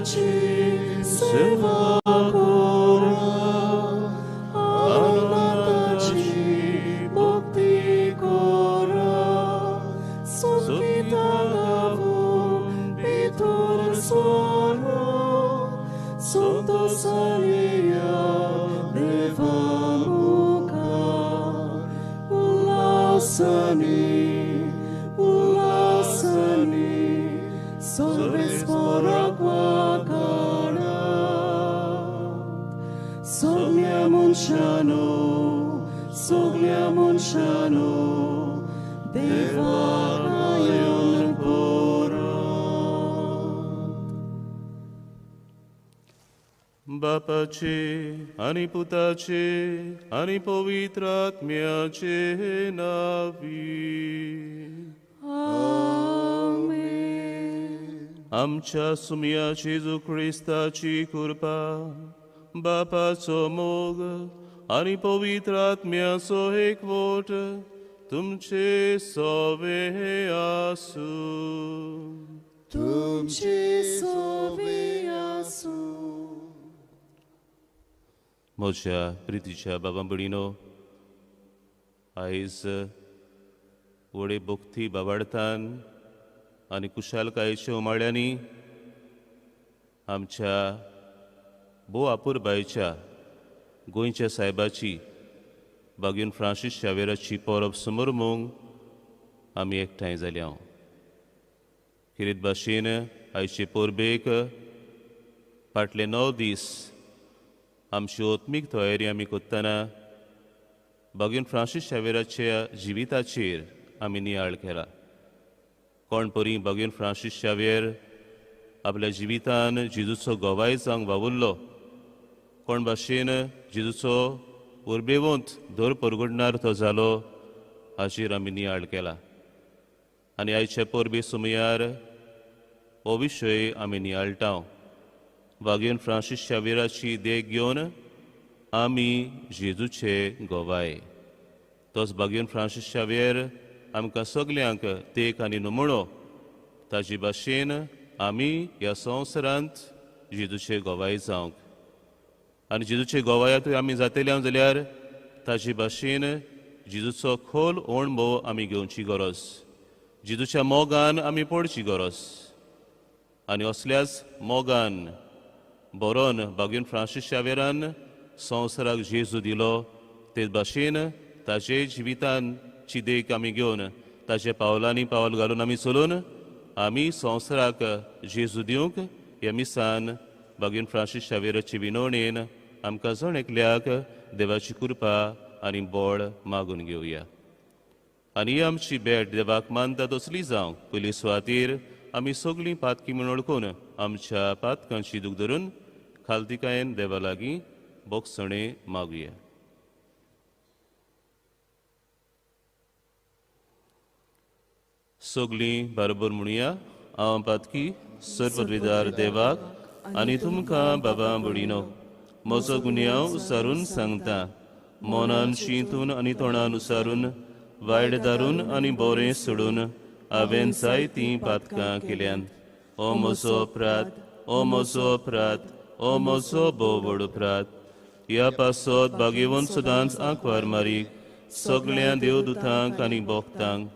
सेवा करा आनंदाची भक्ती करा सुखिता गावून भितर सोरा संतोषाने या देवा मुखार उल्लासाने सर्वेस्पराक वाखाणा सगळ्या मनशानो देवाक गायन बापाचे आणि पुताचे आणि पवित्र आत्म्याचे नावी आमच्या सुमया जेजू ख्रिस्ताची कृपा बापाचो मोग आणि पवित्र आत्म्याचो एकवट तुमचे सोवे आसू म्हज्या प्रितीच्या बाबा भयणीनो आयज व्हडे भक्ती बाबाडतान आनी कुशालकायेच्या उमाळ्यांनी आमच्या भोव आपुरबायेच्या गोंयच्या सायबाची भगिनी फ्रांसीस शावेराची परब समोरमूंक आमी एकठांय जाल्या किरीत भाशेन आयचे परबेक फाटले 9 दीस आमची ओत्मीक तयारी आमी करतना भगिनी फ्रांसीस शावेराच्या जिविताचेर आमी नियाळ केला कोण परी भगिनी फ्रांसीस शावेर आपल्या जिवितान जेजूचो गोवाय जावंक वावुरलो कोण भाशेन जेजूचो उर्बेवंत दर परगडणार तो जालो हाचेर आमी नियाळ केला आनी आयच्या परबे सुमयार हो विशय आमी नियाळटाव भगिनी फ्रांसीस शावेराची देख घेवन आमी जेजूचे गोवाय तोच भगिनी फ्रांसीस शावेर आमकां सगल्यांक तेक आनी नमुणो ताचे भाशेन आमी ह्या संवसारांत जेजूचे गोवाय जावंक आनी जेजूचे गोवायातूय आमी जातल्या जाल्यार ताचे भाशेन जेजूचो खोल अणभव आमी घेवची गरज जेजूच्या मोगान आमी पडची गरज आनी असल्याच मोगान बरोन भगिनी फ्रांसीस शावेरान संवसाराक जेजू दिलो ते भाशेन ताचे जिवितान ची देख आमी घेवन ताचे पावलांनी पावल घालून आमी चलून आमी संवसाराक जेजू दिवंक ह्या मिसान भगिनी फ्रांसीस शावेराचे विनवणेन आमकां जण एकल्याक देवाची कृपा आनी बळ मागून घेवया आनी आमची भेट देवाक मानता तसली जावं पयली सुवातेर आमी सगळीं पातकी म्हूण ओळखून आमच्या पातकांची दूख धरून खालतिकायेन देवा लागीं बोगसणे मागुया सगळीं बरोबर म्हणुया हांव पातकी सर्वपदवीदार देवाक आनी तुमकां बाबा भयणीनो म्हजो गुन्यांव उसारून सांगता मोनान चिंतून आनी तोंडान उसारून वायट दारून आनी बरें सोडून हांवें जायतीं पातकां केल्यान ओ म्हजो अपराध ओ म्हजो अपराध ओ म्हजो भोव व्हड अपराध ह्या पासत भाग्यवंत सदांच आंकवार मारीक सगळ्या देवदूतांक आनी भोक्तांक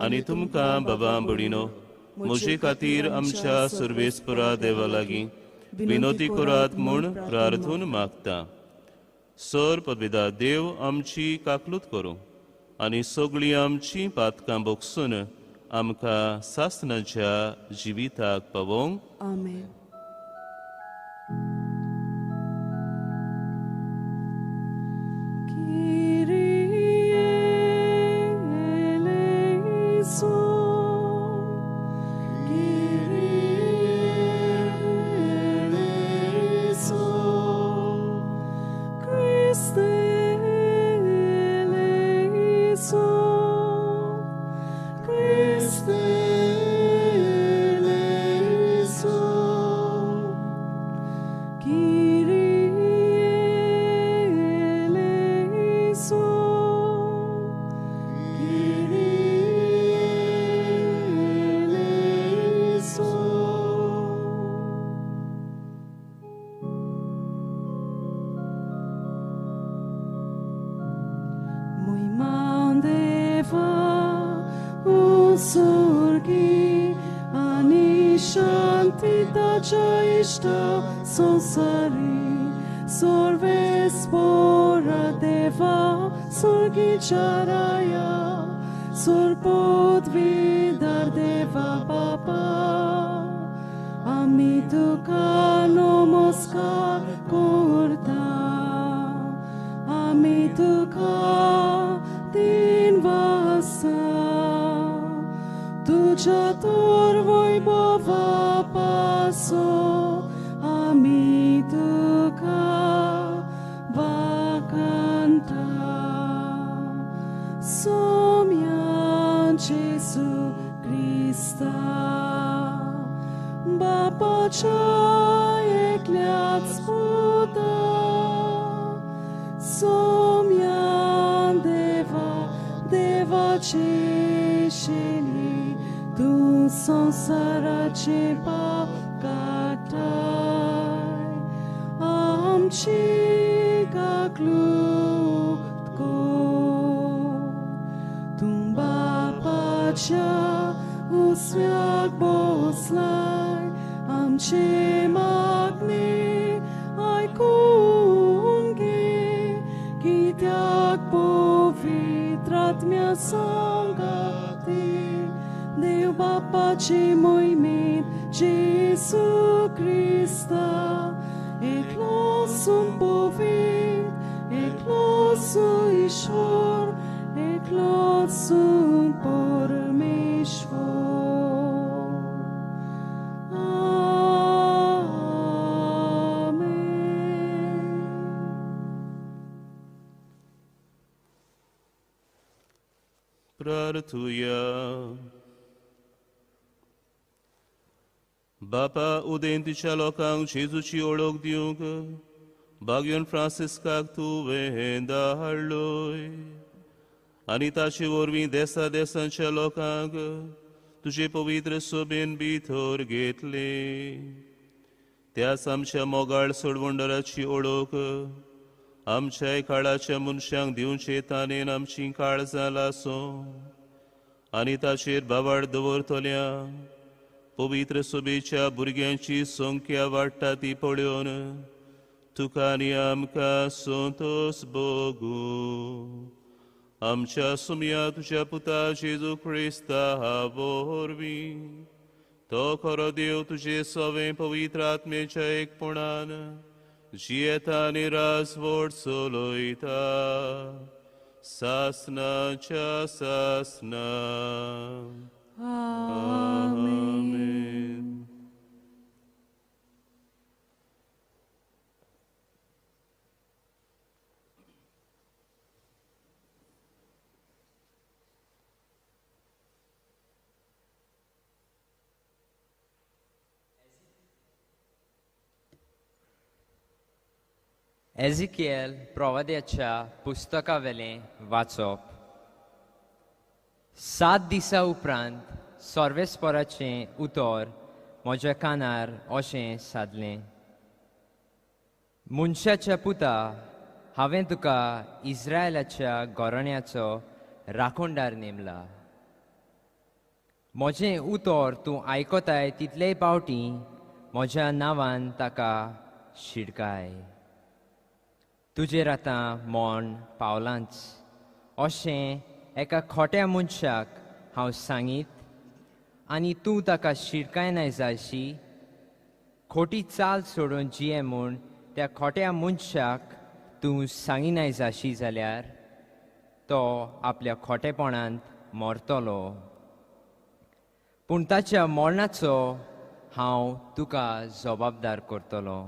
आनी तुमकां बाबा भयणीनो म्हजे खातीर आमच्या सर्वेस्परा देवा लागीं विनोदी करात म्हूण प्रार्थून मागता सर पदवीदार देव आमची काकलूत करूं आनी सगळीं आमचीं पातकां बोगसून आमकां सासणाच्या जिविताक पावोवंक आमेन Christe eleison सुर्गी आणि शांती ताच्या इष्ट संसारी सर्वेस्परा देवा सुर्गीच्या राया सुरपोद्विदार देवा बापा आम्ही तुका नमस्कार करता आम्ही तुका तीन वाजता तुझ्या तोर वैभवा पासो आम्ही तुका वाकंता सोम्या जेसू क्रिस्ता बापाच्या एकल्याच पुता सोम्या देवाचे शेली तू संसाराचे पाप काटाय आमची काकलूत को तू बापाच्या उसव्याक बसलाय आमचे मागणे ऐकून घे कित्याक पवित्रात्म्या संगती देव बापाचे मोहिमेत जेसू क्रिस्ता एकलोसून पवित्र एकलोसून ईश्वर एकलोसून परमेश्वर प्रार्थूया बापा उदेंतीच्या लोकांक जेजूची ओळख दिवंक बागयोन फ्रांसिस्काक तुवें धाडलोय आनी ताचे वरवीं देसा देसांच्या लोकांक तुजे पवित्र सोबेन भितर घेतले त्याच आमच्या मोगाळ सोडवंडराची ओळख आमच्या काळाच्या मनशांक दिवचे ताणेन आमची काळजां लासो आनी ताचेर बाबाड दवरतल्या पवित्र सोबेच्या भुरग्यांची संख्या वाडटा ती पळोवन तुका आनी आमकां संतोष भोगू आमच्या सुमया तुझ्या पुता जेजू क्रिस्ता वरवीं तो खरो देव तुजे सवें पवित्र आत्मेच्या एकपणान जियेता आनी राजवट चलयता सासनाच्या सासना आमेन. एझिकिएल प्रवाद्याच्या पुस्तकावेलें वाचप 7 दिसां उपरांत सर्वेस्पराचें उतर म्हज्या कानार अशें सादलें मनशाच्या पुता हांवें तुका इस्रायलाच्या घराण्याचो राखणदार नेमला म्हजें उतर तूं आयकताय तितलेय पावटी म्हज्या नांवान ताका शिडकाय तुजेर आतां मोण पावलांच अशें एका खोट्या मनशाक हांव सांगीत आनी तूं ताका शिडकाय नाय जायशी खोटी चाल सोडून जिये म्हूण त्या खोट्या मनशाक तूं सांगिनाय जाशी जाल्यार तो आपल्या खोटेपणांत मरतलो पूण ताच्या मरणाचो हांव तुका जबाबदार करतलो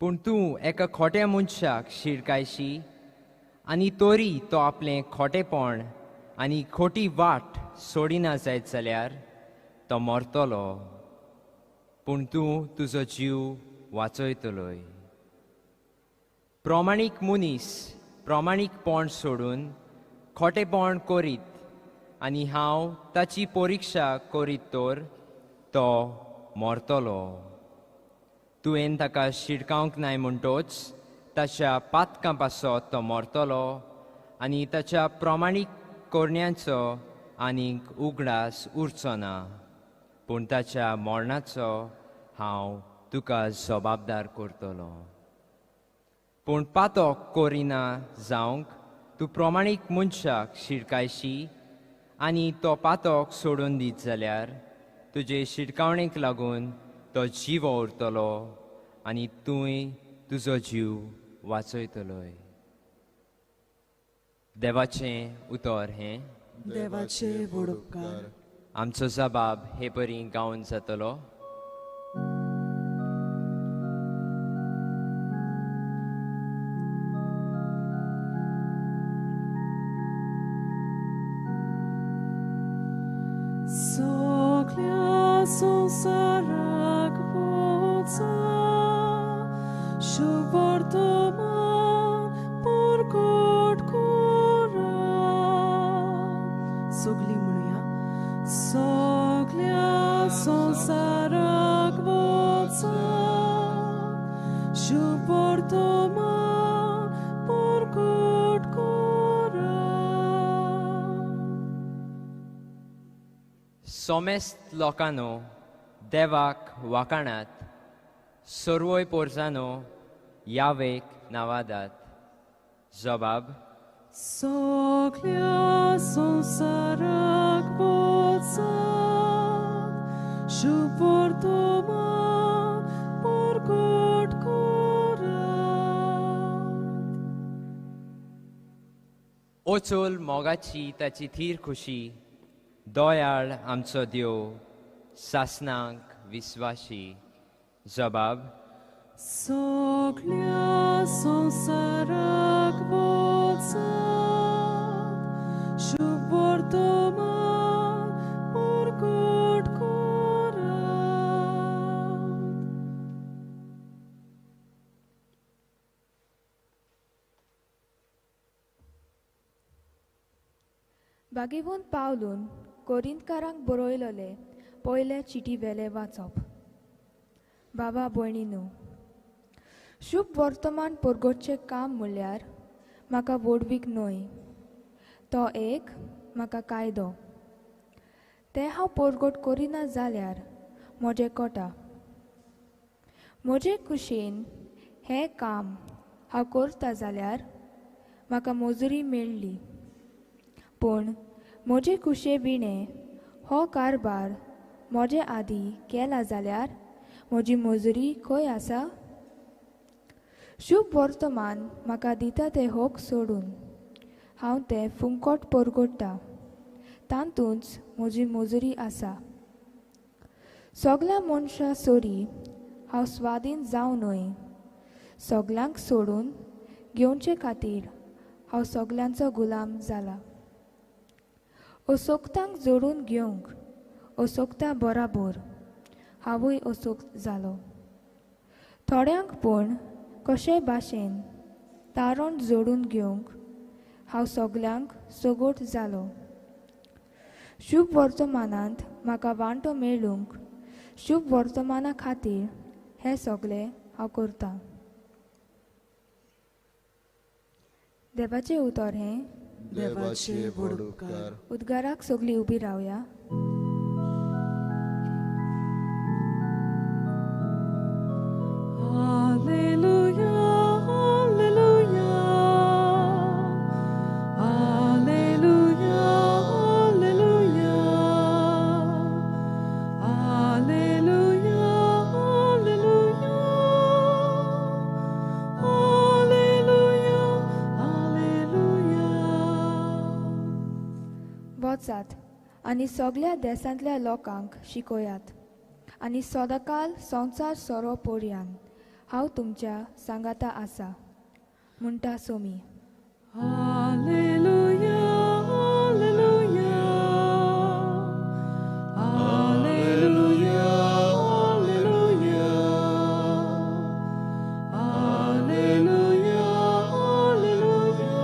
पूण तूं एका खोट्या मनशाक शिडकायशी आनी तोरी तो आपलें खोटेपण आनी खोटी वाट सोडिना जायत जाल्यार तो मरतलो पूण तूं तुजो जीव वाचयतलोय प्रमाणीक मनीस प्रमाणीकपण सोडून खोटेपण करीत आनी हांव ताची परिक्षा करीत तर तो मरतलो तुवें ताका शिडकावंक नाय म्हणटोच ताच्या पातकां पासत तो मरतलो आनी ताच्या प्रमाणीक कोरण्यांचो आनीक उगडास उरचो ना, पूण ताच्या मरणाचो हांव तुका जबाबदार करतलो. पूण पातोक कोरिना जावंक तूं प्रमाणीक मनशाक शिरकायशी आनी तो पातोक सोडून दीत जाल्यार तुजे शिरकावणेक लागून तो जीव उरतलो आनी तुवें तुजो जीव वाचयतलोय. देवाचें उतर हें. देवाचे व्हड उपकार. आमचो जबाब हे परी गावन जातलो. Soglia संसाराक पोचा, शुभवर्तमान परगट करा. सगळी म्हणूया. सगळ्या संसाराक पोचा, शुभवर्तमान परगट करा. सोमेस्त लोकांनो देवाक वाकाणात, सर्वोय पोरजानो यावेक नावादात. जबाब. सगळ्या संसाराक पोचा, शुभवर्तमान परगट करा. ओचोल मोगाची ताची थीर खुशी, दोयाळ आमचो देव सासनांक विस्वाशी. जबाब. सगळ्या संसाराक पोचा, शुभवर्तमान परगट करा. बागेवून पावलून कोरिंतकारांक बरयलेले पयले चिटी वेले वाचप. बाबा भयणीनो, शुभ वर्तमान परगटचें काम म्हणल्यार म्हाका वडवीक न्हय, तो एक म्हाका कायदो. तें हांव परगट करिना जाल्यार म्हजें कोटा. म्हजे कुशीन हें काम हांव करता जाल्यार म्हाका मजुरी मेळ्ळी. पूण म्हजे कुशे विणें हो कारबार म्हजे आदीं केला जाल्यार म्हजी मजुरी खंय आसा? शुभ वर्तमान म्हाका दिता ते होक सोडून हांव तें फुंकट परगडटा, तातूंच म्हजी मजुरी आसा. सगल्या मनशां सोरी हांव स्वाधीन जावनय सगल्यांक सोडून घेवचे खातीर हांव सगल्यांचो गुलाम जाला. असोक्तांक जोडून घेवंक असोक्ता बराबर हांवूय असोक्त जालो. थोड्यांक पूण कशे भाशेन तारण जोडून घेवंक हांव सगल्यांक सोगोट जालो. शुभ वर्तमानांत म्हाका वांटो मेळूंक शुभ वर्तमाना खातीर हें सगलें हांव करतां. देवाचें उतर हें. देवाचे व्हड उपकार. उद्गाराक सगळीं उबी रावया. Alleluia, alleluia, alleluia, alleluia, alleluia, alleluia, alleluia. वचात आनी सगळ्या देशांतल्या लोकांक शिकोयात आनी सदांकाल संवसार सोरो पोरयान हांव तुमच्या सांगाता आसा म्हणटा Somi. Alleluia, alleluia, alleluia, alleluia, alleluia, alleluia,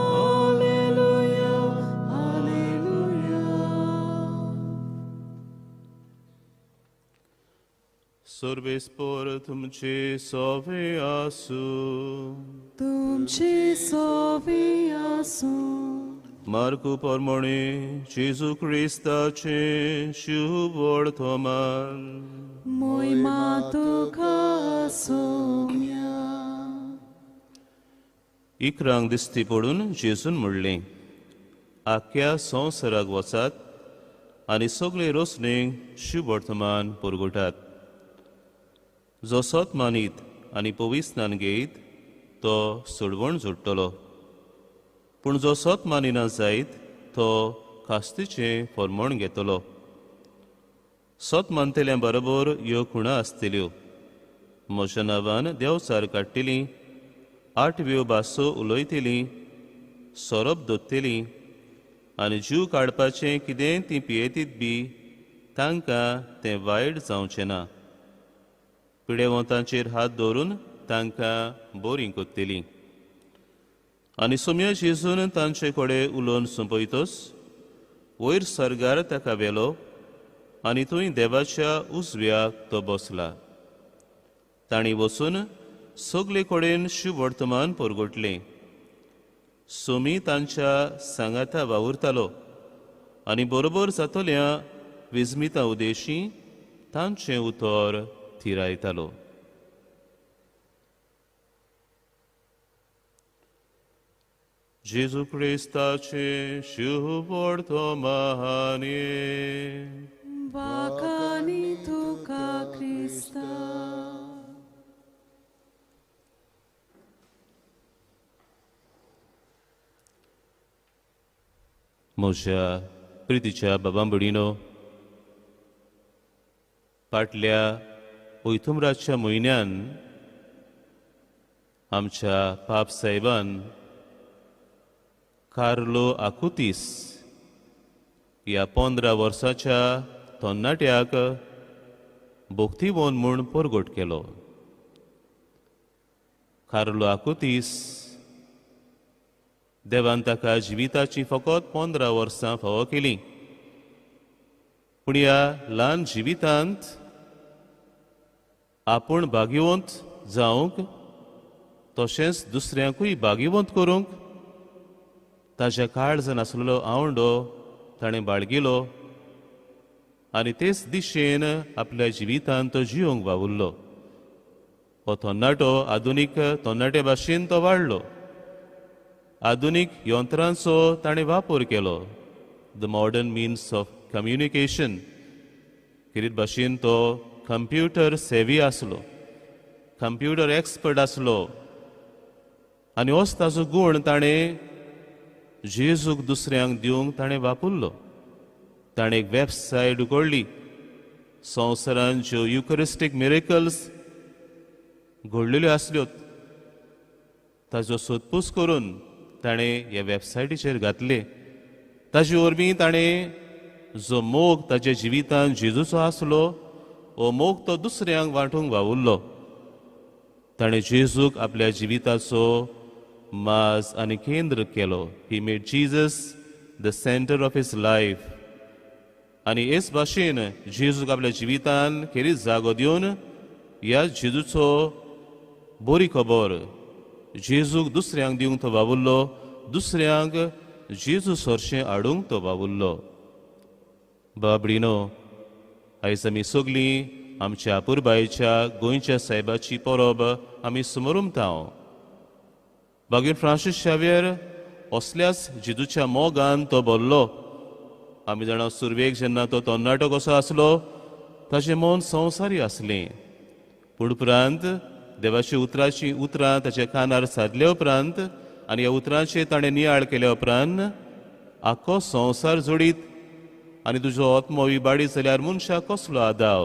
alleluia, alleluia. Sorvespor तुमचे सोवे आसू. तुमची सोवी आसूं. Marku pormoni, Jesu Christa ce, शुभ वर्तमान. Mój matuka Saumya. इकरांक दिसती पडून जेजून म्हणलें, आख्या संवसाराक वचात आनी सगळे रोसणेक शुभ वर्तमान पुरगटात. जो सत मानीत आनी पविस्नान घेयत तो सोडवण जोडटलो, पूण जो सत मानिना जायत तो कास्तीचें फर्मोण घेतलो. सत मानतेल्या बरोबर ह्यो खुणा आसतल्यो. म्हज्या नांवान देवचार काडटलीं, 8 भासो उलयतलीं, सोरोप दोत्तलीं, आनी जीव काडपाचें कितें तीं पियेतीत बी तांकां तें वायट जावचें ना. पिडेवंतांचेर हात दवरून तांकां बोरीं कोत्तलीं. आनी सोम्या जेजून तांचे कडेन उलोवन सोंपयतोच वयर सर्गार ताका व्हेलो आनी थंय देवाच्या उजव्याक तो बसला. तांणी वचून सगळे कडेन शुभ वर्तमान परगटलें. सोमी तांच्या सांगाता वावुरतालो आनी बरोबर जातल्या विजमिता उदेशी तांचें उतर थिरायतालो. जेजू क्रिस्ताचे शुभ वर्तमाने. Bakani tuka Krista. म्हज्या प्रितीच्या बाबां भयणीनो, फाटल्या ओयतुमराच्या म्हयन्यान आमच्या पाप साहेबान कार्लो आकुतीस ह्या 15 वर्साच्या तरणाट्याक भोक्तीवन म्हूण परगट केलो. कार्लो आकुतीस देवान ताका जिविताची फकत 15 वर्सां फावो केलीं, पूण ह्या ल्हान जिवितांत आपूण भाग्यवंत जावंक तशेंच दुसऱ्यांकूय भाग्यवंत करूंक ताच्या काळजान आसलेलो आवंडो ताणें बाळगिलो आनी तेच दिशेन आपल्या जिवितांत तो जिवंक वावुरलो. हो तरणाटो आधुनीक तरणाटे भाशेन तो वाडलो. आधुनीक यंत्रांचो ताणें वापर केलो. The modern means of communication. कितें भाशेन तो कंप्युटर सेवी आसलो, कंप्युटर एक्सपर्ट आसलो. आनी होच ताजो गूण ताणें जेजूक दुसऱ्यांक दिवंक ताणें वापरलो. ताणें एक वेबसायट उगडली. संवसारांत ज्यो युकरिस्टीक मिरेकल्स घडलेल्यो आसल्यो ताजो सोदपूस करून ताणें ह्या वेबसायटीचेर घातले. ताजे वरवीं ताणें जो मोग ताच्या जिवितांत जेजूचो आसलो हो मोग तो दुसऱ्यांक वांटूंक वावुरलो. ताणें जेजूक आपल्या जिविताचो माज आनी केंद्र केलो. He made Jesus the centre of his life. आनी हेच भाशेन जेजूक आपल्या जिवितान खेरीत जागो दिवन ह्या जेजूचो बरी खबर जेजूक दुसऱ्यांक दिवंक तो वावुरलो. दुसऱ्यांक जेजू सोरशें हाडूंक तो वावुरलो. बाबडीनो, आयज आमी सगळीं आमच्या आपुरबायेच्या गोंयच्या सायबाची परब आमी समरुमतांव. भगवान फ्रांसीस शावेर असल्याच जेजूच्या मोगान तो बोल्लो. आमी जाणा सुरवेक जेन्ना तो तरणाटो कसो आसलो ताचें मन संवसारी आसलें, पूण उपरांत देवाची उतरां ताच्या कानार सादल्या उपरांत आनी ह्या उतरांचेर ताणें नियाळ केल्या उपरांत आख्खो संवसार जोडीत आनी तुजो आत्मो विबाडीत जाल्यार मनशाक कसलो आदाव.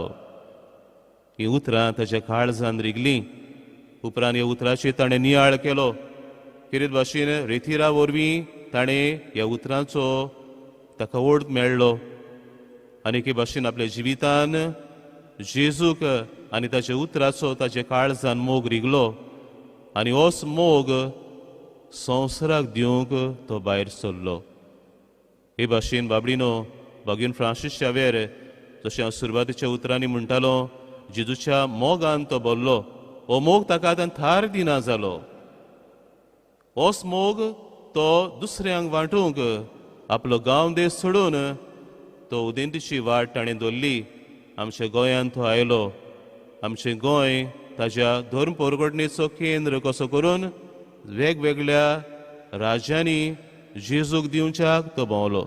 ही उतरां ताच्या काळजान रिगलीं. उपरांत ह्या उतराचेर ताणें नियाळ केलो. कितें भाशेन रेथिरा वरवीं ताणें ह्या उतरांचो ताका ओळख मेळ्ळो आनी एके भाशेन आपल्या जिवितान जेजूक आनी ताच्या उतराचो ताच्या काळजान मोग रिगलो आनी होच मोग संवसाराक दिवंक तो भायर सरलो. हे भाशेन बाबडीनो, भगवान फ्रांसीस शावेर जशें हांव सुरवातेच्या उतरांनी म्हणटालो, जेजूच्या मोगान तो बोल्लो. हो मोग ताका आतां थार दिना जालो. होच मोग तो दुसऱ्यांक वांटूंक आपलो गांव देश सोडून तो उदेंतीची वाट ताणें दवरली. आमच्या गोंयांत तो आयलो. आमचें गोंय ताच्या धर्म परगडणेचो केंद्र कसो करून वेगवेगळ्या राज्यांनी जेजूक दिवच्याक तो भोंवलो.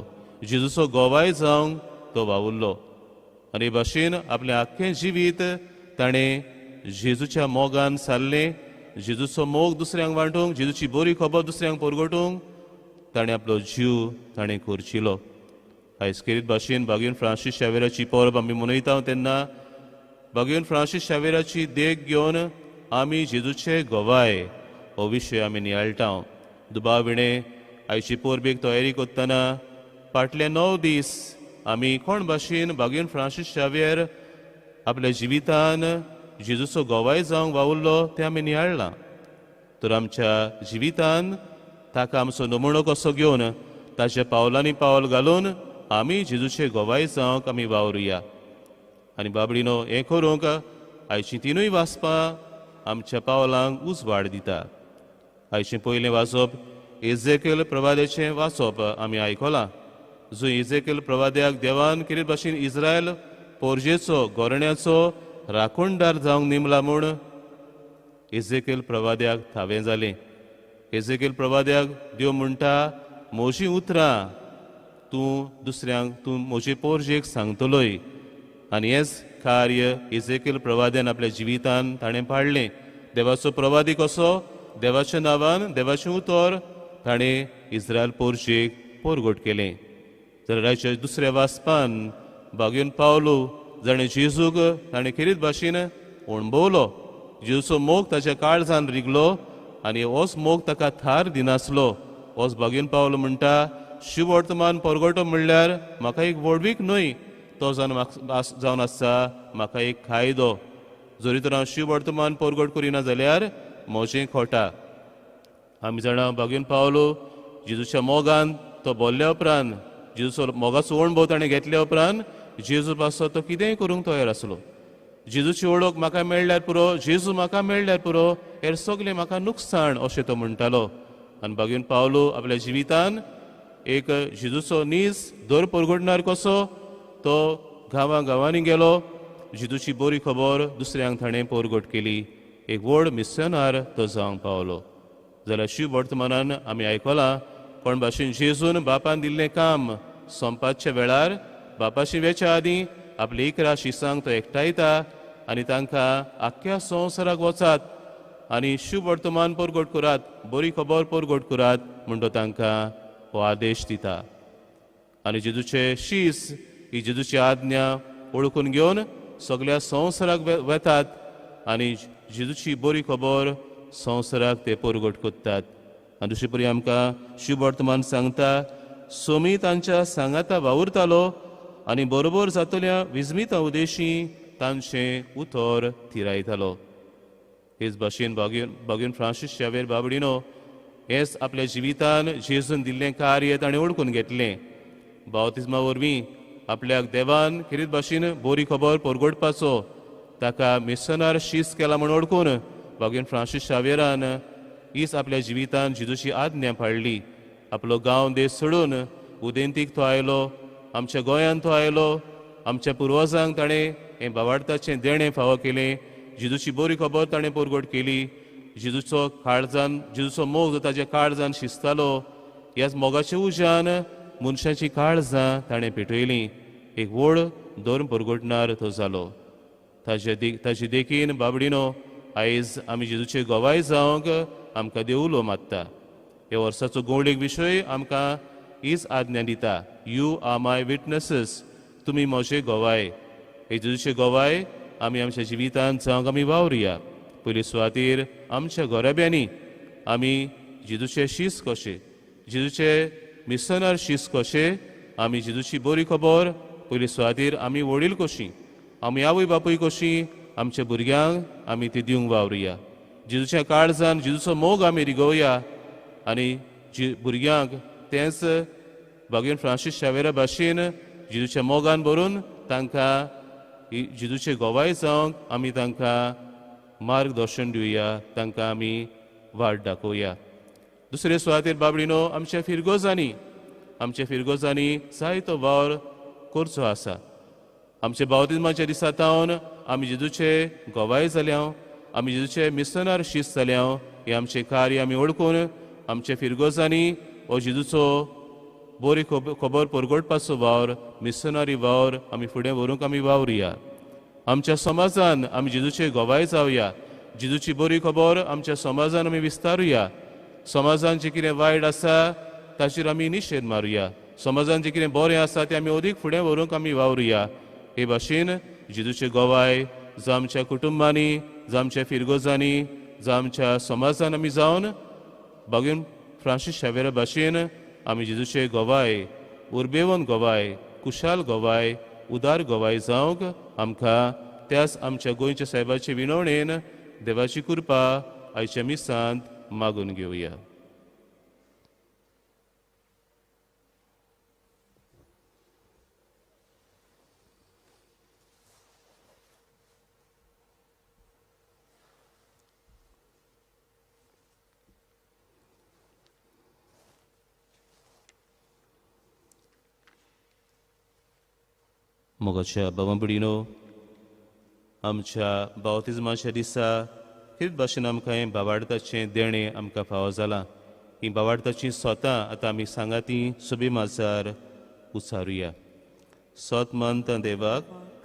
जेजूचो गोवाय जावंक तो वावुरलो. आनी हे भाशेन आपलें आख्खें जिवीत ताणें जेजूच्या मोगान सारलें. जेजूचो मोग दुसऱ्यांक वांटूंक, जेजूची बरी खबर दुसऱ्यांक परगटूंक ताणें आपलो जीव ताणें करचिलो. आयज खेरीत भाशेन भगवान फ्रांसीस शावेराची परब आमी मनयता तेन्ना भगवान फ्रांसीस शावेराची देख घेवन आमी जेजूचे गोवाय हो विशय आमी नियाळटा. दुबाविणे आयची परबेक तयारी करतना फाटले 9 दीस आमी कोण भाशेन भगवान फ्रांसीस शावेर आपल्या जिवितान जेजूचो गोवाय जावंक वावुरलो तें आमी नियाळ्ळां. तर आमच्या जिवितान ताका आमचो नमुणो कसो घेवन ताच्या पावलांनी पावल घालून आमी जेजूचे गोवाय जावंक आमी वावरुया. आनी बाबडीनो हें करूंक आयचीं 3 वाचपां आमच्या पावलांक उजवाड दिता. आयचें पयलें वाचप एजेकेल प्रवाद्याचें वाचप आमी आयकलां. जो एजेकेल प्रवाद्याक देवान कितें भाशेन इस्रायल पोरजेचो गोरण्याचो राखणदार जावंक नेमला म्हूण एजेकेल प्रवाद्याक थावें जालें. एजेकेल प्रवाद्याक देव म्हणटा म्हजीं उतरां तूं दुसऱ्यांक तूं म्हजे पोरजेक सांगतलोय. आनी हेंच कार्य एजेकेल प्रवाद्यान आपल्या जिवितान ताणें पाळलें. देवाचो प्रवादी कसो देवाच्या नांवान देवाचें उतर ताणें इस्रायल पोरजेक परगट केलें. जाल्यार रायच्या दुसऱ्या वाचपान भगवान पावलो जाणें जेजूक ताणें खेरीत भाशेन अणभवलो. जेजूचो मोग ताच्या काळजान रिगलो आनी होच मोग ताका थार दिनासलो. होच भगवान पावलो म्हणटा शिव वर्तमान परगटो म्हणल्यार म्हाका एक वडवीक न्हय तो जावन आसता म्हाका एक कायदो. जरी तर हांव शिव वर्तमान परगट करिना जाल्यार म्हजें खोटा. आमी जाणा भगवान पावलो जेजूच्या मोगान तो बोल्ल्या उपरांत जेजूचो मोगाचो अणभव ताणें घेतल्या उपरांत जेजू पासो तो कितेंय करूंक तयार आसलो. जेजूची ओळख म्हाका मेळ्ळ्यार पुरो, जेजू म्हाका मेळ्ळ्यार पुरो, हेर सगलें म्हाका नुकसाण अशें तो म्हणटालो. आनी भगवान पावलो आपल्या जिवितान एक जेजूचो नीज दर परगटणार कसो तो गांवांनी गेलो. जेजूची बरी खबर दुसऱ्यांक ताणें परगट केली. एक व्हड मिशनार तो जावंक पावलो. जाल्यार शिव वर्तमानान आमी आयकलां कोण भाशेन जेजून बापान दिल्लें काम सोंपपाच्या वेळार बापाची वेच्या आदीं आपली 11 शिसांक तो एकठांयता आनी तांकां आख्ख्या संवसाराक वचात आनी शिव वर्तमान परगट करात, बरी खबर परगट करात म्हूण तो तांकां हो आदेश दिता. आनी जेजूचे शीस ही जेजूची आज्ञा ओळखून घेवन सगळ्या संवसाराक वेतात आनी जेजूची बरी खबर संवसाराक ते परगट करतात. आनी दुसरे परी आमकां शिव वर्तमान सांगता सोमी तांच्या सांगाता वावुरतालो आनी बरोबर जातल्या विजमिता उदेशी तांचें उतर थिरायतालो. हेच भाशेन भगवान फ्रांसीस शावेर बाबडीनो हेच आपल्या जिवितान जेजून दिल्लें कार्य ताणें ओळखून घेतलें. बावतिजमा वरवीं आपल्याक देवान खेरीत भाशेन बरी खबर परगटपाचो ताका मिशनार शीस केला म्हूण ओळखून भगवान फ्रांसीस शावेरान हीच आपल्या जिवितान जेजूची आज्ञा पाळली. आपलो गांव देश सोडून उदेंतीक तो आयलो. आमच्या गोंयांत तो आयलो. आमच्या पुर्वजांक ताणें हें भावार्थाचें देणें फावो केलें. जेजूची बरी खबर ताणें परगट केली. जेजूचो काळजान जेजूचो मोग जो ताच्या काळजान शिजतालो ह्याच मोगाच्या उज्यान मनशाची काळजां ताणें पेटयलीं. एक व्हड धर्म परगटणार तो जालो. ताचे देखीन बाबडीनो आयज आमी जेजूचे गोवाय जावंक आमकां देवलो मागता. ह्या वर्साचो गौडीक विशय आमकां हीच आज्ञा दिता यू आर माय विटनेसीस, तुमी म्हजे गोवाय. हे जेजूचे गोवाय आमी आमच्या जिवितांत जावंक आमी वावरुया. पयली सुवातेर आमच्या घोराब्यांनी आमी जेजूचे शीस कशे, जेजूचे मिशनार शीस कशे, आमी जेजूची बरी खबर पयली सुवातेर आमी वडील कशीं, आमी आवय बापूय कशीं आमच्या भुरग्यांक आमी ती दिवंक वावरुया. जेजूच्या काळजान जेजूचो मोग आमी रिगोवया आनी भुरग्यांक तेंच भगवान फ्रांसीस शावेरा भाशेन जेजूच्या मोगान भरून तांकां जेजूचे गोवाय जावंक आमी तांकां मार्गदर्शन दिवया, तांकां आमी वाट दाखोवया. दुसरे सुवातेर बाबडीनो आमच्या फिरगोजांनी जायतो वावर करचो आसा. आमचे बावतिजमाच्या दिसा तावन आमी जेजूचे गोवाय जाल्या, आमी जेजूचे मिशनर शिस्त जाल्या. हे आमचे कार्य आमी ओळखून आमच्या फिरगोजांनी हो जेजूचो बरी खबर परगटपाचो वावर, मिशनरी वावर आमी फुडें व्हरूंक आमी वावरुया. आमच्या समाजान आमी जेजूचे गोवाय जावया. जेजूची बरी खबर आमच्या समाजान आमी विस्तारुया. समाजान जे कितें वायट आसा ताचेर आमी निशेध मारुया. समाजान जे कितें बरें आसा तें आमी अदीक फुडें व्हरूंक आमी वावरुया. हे भाशेन जेजूचे गोवाय जावं आमच्या कुटुंबांनी, जावं आमच्या फिरगोजांनी, जावं आमच्या समाजान आमी जावन बागून फ्रांसीस शावेरा भाशेन आमी जेजूचे गोवाय, उर्बेवन गोवाय, कुशाल गोवाय, उदार गोवाय जावंक आमकां त्याच आमच्या गोंयच्या साहेबाचे विनवणेन देवाची कृपा आयच्या मिसांत मागून घेवया. मोगाच्या बावंबडीनो, आमच्या बावतिजमाच्या दिसा हेच भाशेन आमकां हें बावार्थाचें देणें आमकां फावो जालां. ही बावार्थाची स्वता आतां आमी सांगाती सुबे माजार उचारुया. सोत मानता देवाक,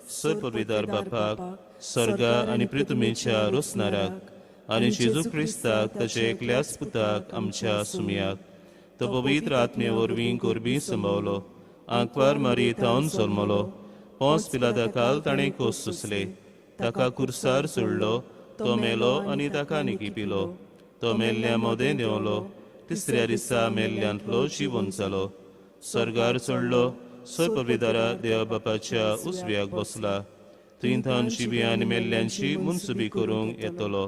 सर पवित्र बापाक, स्वर्गा आनी पृथ्वीच्या रोसनाराक आनी जेजू क्रिस्ताक ताचे एकल्याच पुताक आमच्या सुमयाक तो पवित्र आत्मे वरवीं कोरबी संभावलो, आंकवार मारी थावन जल्मलो, पोंस पिलादा काल ताणें कोस सुसले, ताका कुर्सार सोडलो, तो मेलो आनी ताका निकिपिलो, तो मेल्ल्या मोदें देंवलो, तिसऱ्या दिसा मेल्ल्यांतलो जिवंत जालो, स्वर्गार चडलो, सर पवित्र देवा बापाच्या उजव्याक बसला, थंय थान जिवी आनी मेल्ल्यांची मुनसुबी करूंक येतलो.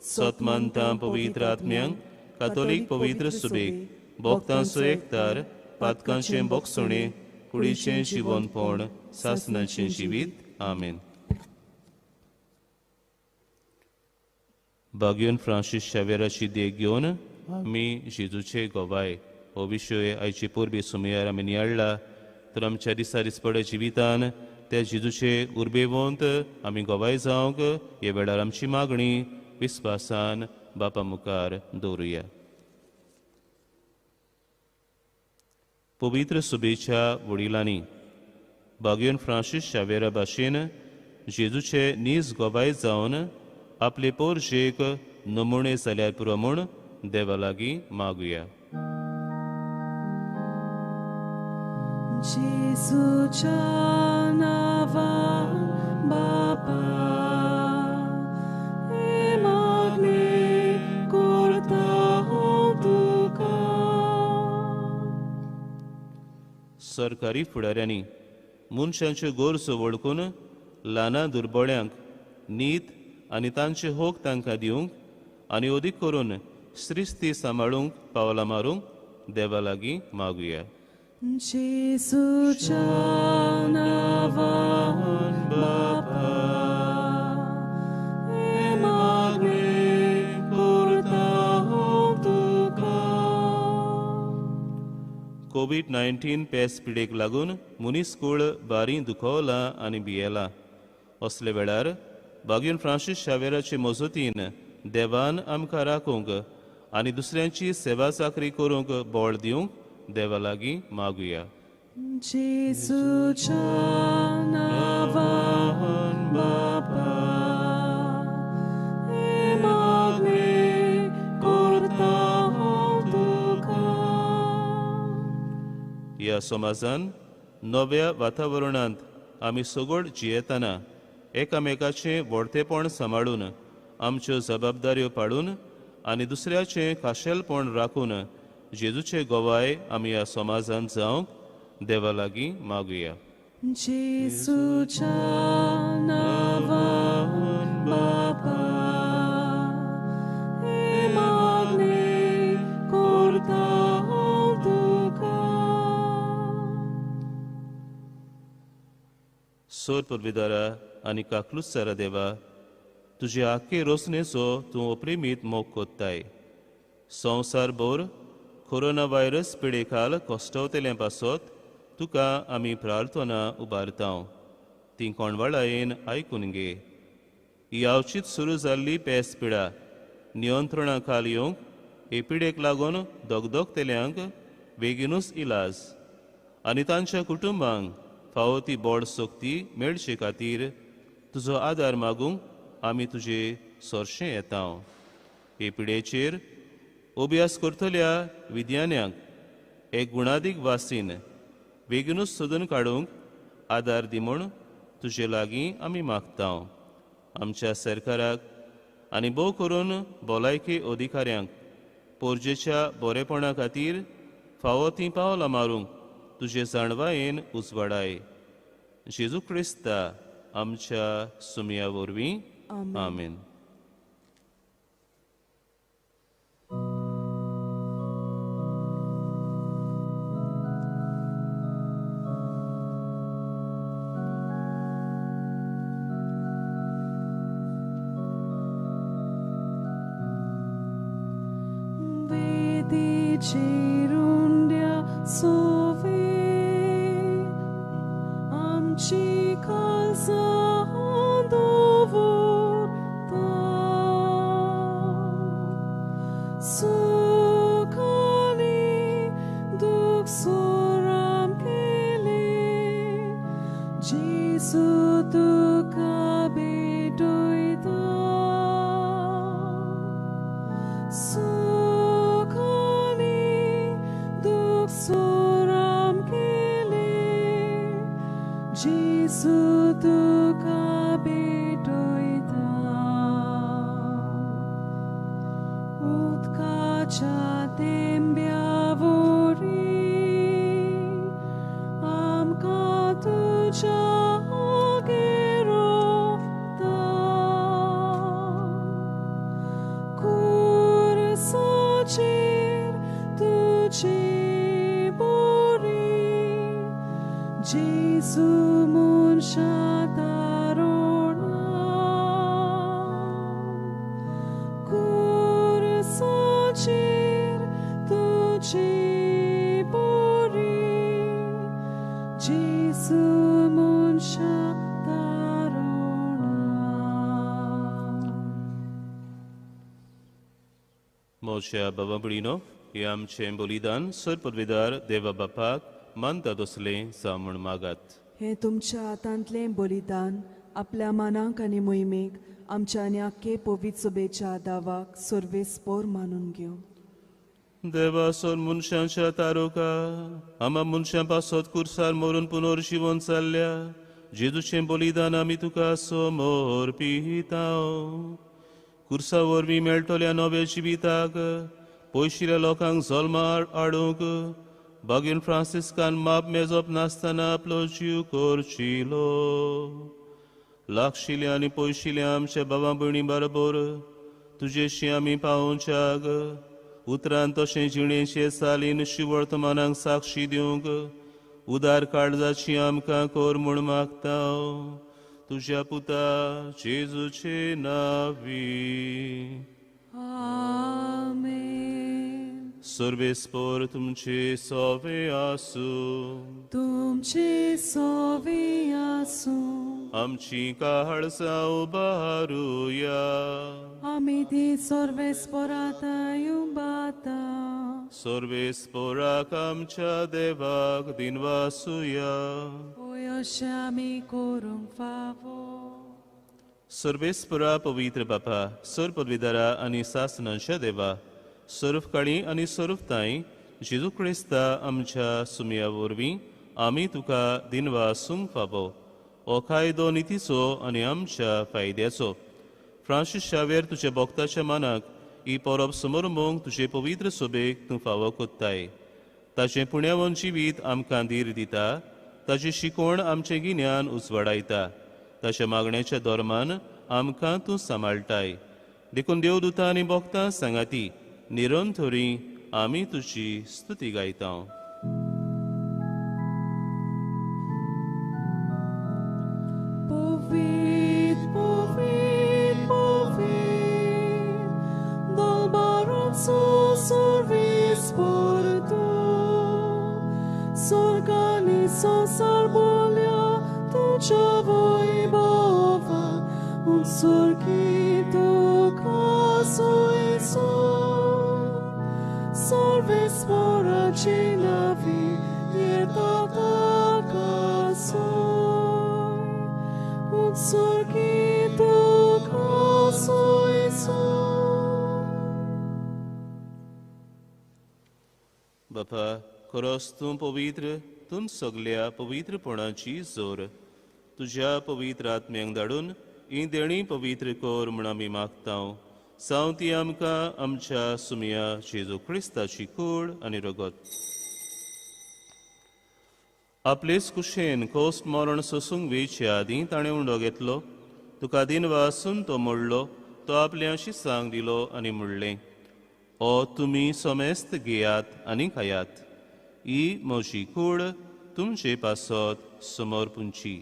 सत मानता पवित्र आत्म्यांक, कातोलीक पवित्र सुबेक, भोगतांचो एकतार, पातकांचें बोगसणें, कुडीचें जिवनपण, सासणाचें जिवीत. आमेन. बागयोन फ्रांसीस शावेराची देख घेवन आमी जेजूचे गोवाय हो विशय आयचे पोरबी सुमयार आमी नियाळ्ळा. तर आमच्या दिसा दिसपड्या जिवितान त्या जेजूचे उर्बेवंत आमी गोवाय जावंक हे वेळार आमची मागणी विस्वासान बापा मुखार दवरुया. पवित्र सुबेच्या वडिलांनी बागयोन फ्रांसीस शावेरा भाशेन जेजूचे नीज गोवाय जावन आपले पोरजेक नमुणे जाल्यार पुरो म्हूण देवा लागीं मागुया. जेजूच्या नांवान बापा, हे मागणे करता हांव तुका. सरकारी फुडाऱ्यांनी मनशांच्यो गरजो वळखून ल्हाना दुर्बळ्यांक नीत आनी तांचे होक तांकां दिवंक आनी अदीक करून श्रिस्ती सांबाळूंक पावलां मारूंक देवा लागीं मागुया. जेजूच्या नांवान बापा, हे मागणे करता हांव तुका. कोविड-19 पेस पिडेक लागून मुनीसकूळ बारी दुखवला आनी भियेला. असले वेळार बागयोन फ्रांसीस शावेराचे मजतीन देवान आमकां राखूंक आनी दुसऱ्यांची सेवा चाकरी करूंक बळ दिवंक देवा लागीं मागुया. जेजूच्या नांवान बापा, हे मागणे करता हांव तुका. ह्या समाजान नव्या वातावरणांत आमी सगळ जियेतना एकामेकाचें व्हडतेपण सांबाळून आमच्यो जबाबदाऱ्यो पाळून आनी दुसऱ्याचें खाशेलपण राखून जेजूचे गोवाय आमी ह्या समाजांत जावंक देवा लागीं मागुया. जेजूच्या नांवान बापा, हे मागणे करता हांव तुका. सोर परविदारा आनी काकलुसारा देवा, तुजे आख्खे रोसणेचो तूं अप्रेमीत मोग कोत्ताय. संवसारभर कोरोना व्हायरस पिडेखाल कोश्टवतल्या पासत तुका आमी प्रार्थना उबारतांव ती कोणवाळायेन आयकून घे. ही आवचीत सुरू जाल्ली पेस पिडा नियंत्रणा खाल येवंक हे पिडेक लागून दोगदोगतेल्यांक बेगीनूच इलाज आनी तांच्या कुटुंबांक फावो ती बोड सोक्ती मेळचे खातीर तुजो आदार मागूंक आमी तुजे सोरशें येतांव. हे पिडेचेर अभ्यास करतल्या विद्यान्यांक एक गुणादीक वासीन बेगीनूच सोदून काडूंक आदार दी म्हूण तुजे लागीं आमी मागतांव. आमच्या सरकाराक आनी भोव करून भलायकी अधिकाऱ्यांक पोरजेच्या बरेपणा खातीर फावो तीं पावलां मारूंक तुजे जाणवायेन उजवाडाय. जेजू क्रिस्ता आमच्या सुमया वरवीं आमेन. Cirundia sove amci calzando vorta sukani duk soram kele Jesu tu kabedoida soram kele Jesu tu kabetoida utkacha tembiavori amka tuja gerofta kursacher tuji Jesu mun shatarona kursachir tuji bori Jesu mun shatarona. मोच्या बाबा बुडीनो हे आमचें बलिदान सरपदवीदार देवा बापाक मानता दोसलें जावून मागात. हे तुमच्या हातांतलें बलिदान आपल्या मानाक आनी मोहिमेक आमच्या आनी आख्खे पवित्र सभेच्या दावाक सर्वेस्पोर मानून घेवं. देवा सोन मनशांच्या तारोका आमा मनशां पासत कुर्सार मरून पुनर्जीवन चालल्या जेजूचें बलिदान आमी तुका समोर पितांव. कुर्सा वरवीं मेळटल्या नव्या जिविताक पयशिल्ल्या लोकांक जल्मा हाडूंक बागीन फ्रांसिस्कान माप मेजप नासतना आपलो जीव करचिलो. लागशिल्ल्या आनी पयशिल्ल्या आमच्या भावां भयणी बरोबर तुजेशी आमी पावोवच्याक उतरान तशें जिणेचे सालीन शिवर्तमानाक साक्षी दिवंक उदार काळजाची आमकां कोर म्हूण मागतांव तुज्या पुता जेजूचे नांवी. आमेन. सर्वेस्पोर तुमचे सोवे आसूं तुमचे सोवे आसूं आमची काळजां उबारुया. आमी ती सर्वेस्पोराता युबाता सर्वेस्पोराक आमच्या देवाक दिनवासुया. ओय अशें आमी करूंक फावो. सर्वेस्परा पवित्र बापा सरपदवीदारा आनी सासनांच्या देवा सर्वकाळी आनी सर्वताय जेजू क्रिस्ता आमच्या सुमया वरवीं आमी तुका दिनवासूंक फावो. हो कायदो नितीचो आनी आमच्या फायद्याचो. फ्रांसीस शावेर तुज्या भक्ताच्या मानाक ही परब समोरमोंग तुजे पवित्र सोबेक तूं फावो कोत्ताय. ताचें पुण्यावन जिवीत आमकां धीर दिता. ताची शिकवण आमचें गिन्यान उजवाडायता. ताच्या मागण्याच्या धर्मान आमकां तूं सांबाळटाय. देखून देवदूतां आनी भक्तां सांगाती निरंतरी आमी तुजी स्तुती गायतांव. Povit, povit, povit, dal baron sus संसार बोल्या तुझ्या वैभवा उत्सर्गित कासोयसो सर्वेस्पराची नावी येतात कासोय उत्सर्गित कासोयसो. बापा खरोच तूं पवित्र, तूं सगळ्या पवित्रपणाची जोर. तुझ्या पवित्र आत्म्यांक धाडून ही देणी पवित्र कोर म्हूण आमी मागतांव. जावं ती आमकां आमच्या सुमया जेजू क्रिस्ताची कूड आनी रगत. आपलेच कुशेन कोस्ट मरण सोसूंक वेचे आदीं ताणें उंडो घेतलो. तुका दिन वासून तो मोडलो. तो आपल्या शिसांक दिलो आनी म्हणलें, ओ तुमी सोमेस्त घेयात आनी खायात. ही म्हजी कूड तुमचे पासत समोर पुंची.